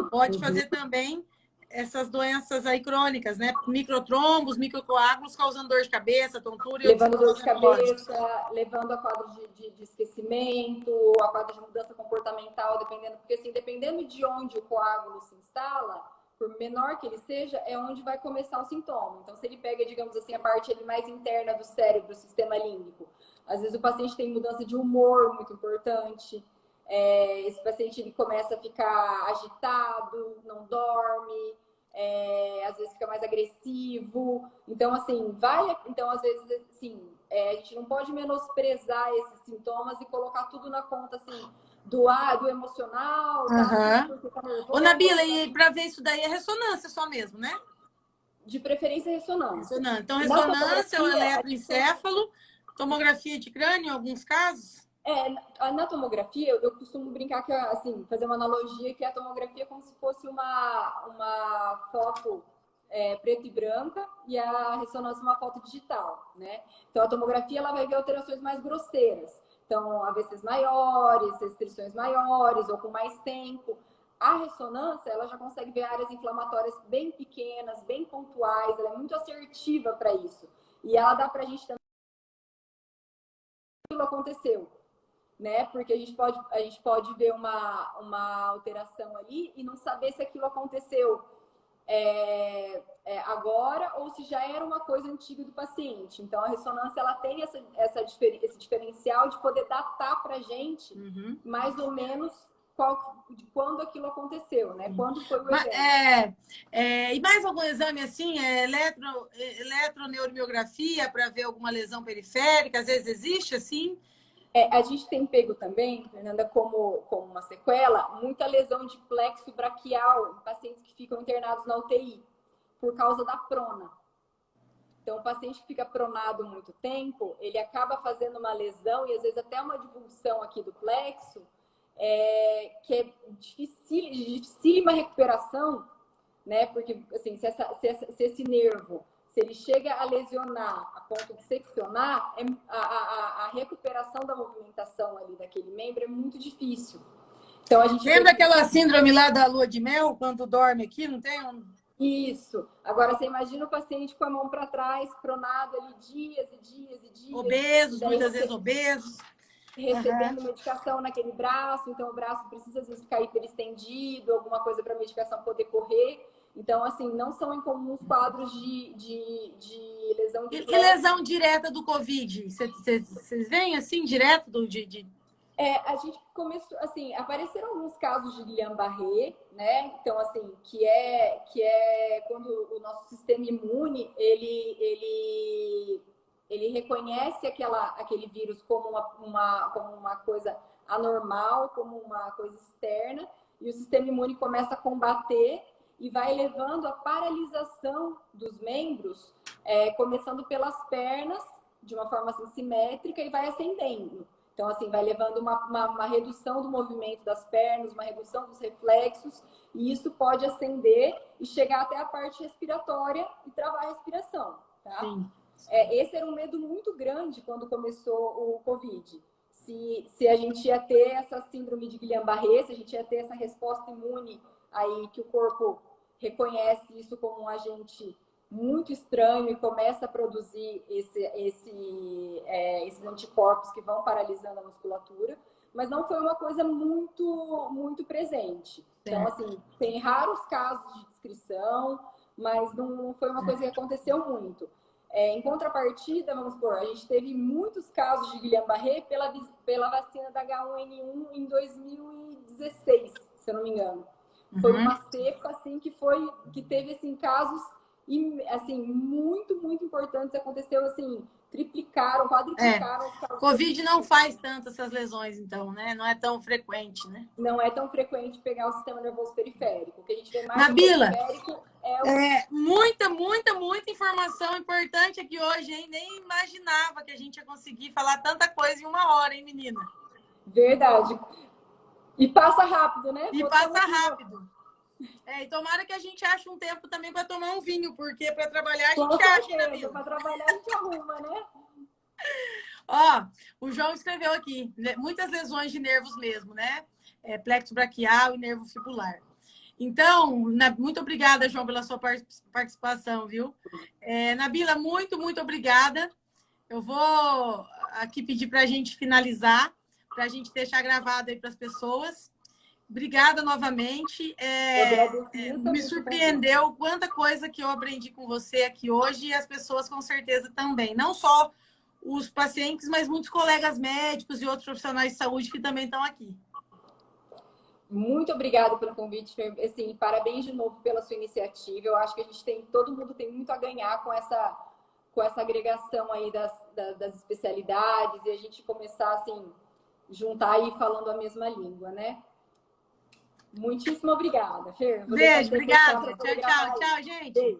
Speaker 1: pode fazer também essas doenças aí crônicas, né? Microtrombos, microcoágulos, causando dor de cabeça, tontura e
Speaker 2: levando dor de cabeça, levando a quadro de esquecimento, a quadro de mudança comportamental, porque assim, dependendo de onde o coágulo se instala, por menor que ele seja, é onde vai começar o sintoma. Então, se ele pega, digamos assim, a parte ali mais interna do cérebro, o sistema límbico, às vezes o paciente tem mudança de humor muito importante. Esse paciente ele começa a ficar agitado, não dorme, às vezes fica mais agressivo. Então, assim, então, às vezes, assim, a gente não pode menosprezar esses sintomas e colocar tudo na conta, assim, do emocional,
Speaker 1: tá nervoso. Ô, Nabila, e para ver isso daí é ressonância só mesmo, né?
Speaker 2: De preferência, ressonância.
Speaker 1: Então, ressonância, o eletroencéfalo, tomografia de crânio, em alguns casos?
Speaker 2: Na tomografia, eu costumo brincar que, assim, fazer uma analogia que a tomografia é como se fosse uma foto preta e branca e a ressonância uma foto digital, né? Então, a tomografia ela vai ver alterações mais grosseiras. Então, AVCs maiores, restrições maiores ou com mais tempo. A ressonância, ela já consegue ver áreas inflamatórias bem pequenas, bem pontuais, ela é muito assertiva para isso. E ela dá para a gente também aquilo aconteceu. Né? Porque a gente pode ver uma alteração ali e não saber se aquilo aconteceu agora ou se já era uma coisa antiga do paciente. Então, a ressonância ela tem esse diferencial de poder datar para a gente mais ou menos de quando aquilo aconteceu, né? Quando foi o evento.
Speaker 1: E mais algum exame assim? Eletroneuromiografia para ver alguma lesão periférica? Às vezes existe assim?
Speaker 2: A gente tem pego também, Fernanda, como uma sequela, muita lesão de plexo braquial em pacientes que ficam internados na UTI, por causa da prona. Então, o paciente que fica pronado muito tempo, ele acaba fazendo uma lesão e às vezes até uma divulsão aqui do plexo, que é dificílima recuperação, né? Porque, assim, se esse nervo... Se ele chega a lesionar a ponto de seccionar, a recuperação da movimentação ali daquele membro é muito difícil. Então, a gente
Speaker 1: lembra aquela síndrome lá da lua de mel, quando dorme aqui, não tem?
Speaker 2: Isso. Agora, você imagina o paciente com a mão para trás, pronado ali dias e dias e dias.
Speaker 1: Obesos, muitas vezes obesos.
Speaker 2: Recebendo medicação naquele braço, então o braço precisa, às vezes, ficar hiperestendido, alguma coisa para a medicação poder correr. Então, assim, não são incomuns quadros de lesão de plexo.
Speaker 1: E lesão direta do Covid? Vocês veem, assim, direto
Speaker 2: a gente começou, assim, apareceram alguns casos de Guillain-Barré, né? Então, assim, que é quando o nosso sistema imune, ele reconhece aquele vírus como uma coisa anormal, como uma coisa externa, e o sistema imune começa a combater e vai levando a paralisação dos membros, começando pelas pernas, de uma forma assim, simétrica, e vai ascendendo. Então, assim, vai levando uma redução do movimento das pernas, uma redução dos reflexos, e isso pode ascender e chegar até a parte respiratória e travar a respiração, tá?
Speaker 1: Sim.
Speaker 2: Esse era um medo muito grande quando começou o Covid. Se a gente ia ter essa síndrome de Guillain-Barré, se a gente ia ter essa resposta imune aí que o corpo reconhece isso como um agente muito estranho e começa a produzir esses anticorpos que vão paralisando a musculatura, mas não foi uma coisa muito presente. Então, assim, tem raros casos de descrição, mas não foi uma coisa que aconteceu muito. Em contrapartida, vamos supor, a gente teve muitos casos de Guillain-Barré pela vacina da H1N1 em 2016, se eu não me engano. Foi uma cepa assim que teve assim casos assim muito importantes, aconteceu assim, triplicaram, quadriplicaram os casos.
Speaker 1: Covid não faz tanto essas lesões, então, né? Não é tão frequente, né?
Speaker 2: Não é tão frequente pegar o sistema nervoso periférico. O que a gente vê mais
Speaker 1: Nabila,
Speaker 2: no periférico
Speaker 1: muita informação importante aqui hoje, hein? Nem imaginava que a gente ia conseguir falar tanta coisa em 1 hora, hein, menina?
Speaker 2: Verdade. E passa rápido, né?
Speaker 1: E passa rápido. E tomara que a gente ache um tempo também para tomar um vinho, porque para trabalhar a gente acha, né, Nabila?
Speaker 2: Para trabalhar a gente arruma, né?
Speaker 1: Ó, o João escreveu aqui, né, muitas lesões de nervos mesmo, né? Plexo braquial e nervo fibular. Então, muito obrigada, João, pela sua participação, viu? Nabila, muito obrigada. Eu vou aqui pedir para a gente finalizar, para a gente deixar gravado aí para as pessoas. Obrigada novamente. Me surpreendeu quanta coisa que eu aprendi com você aqui hoje e as pessoas com certeza também. Não só os pacientes, mas muitos colegas médicos e outros profissionais de saúde que também estão aqui.
Speaker 2: Muito obrigada pelo convite, assim, parabéns de novo pela sua iniciativa. Eu acho que todo mundo tem muito a ganhar com essa agregação aí das especialidades e a gente começar assim, juntar aí falando a mesma língua, né? Muitíssimo obrigada, Fer.
Speaker 1: Beijo, obrigada. Tchau, gente.
Speaker 2: Beijo.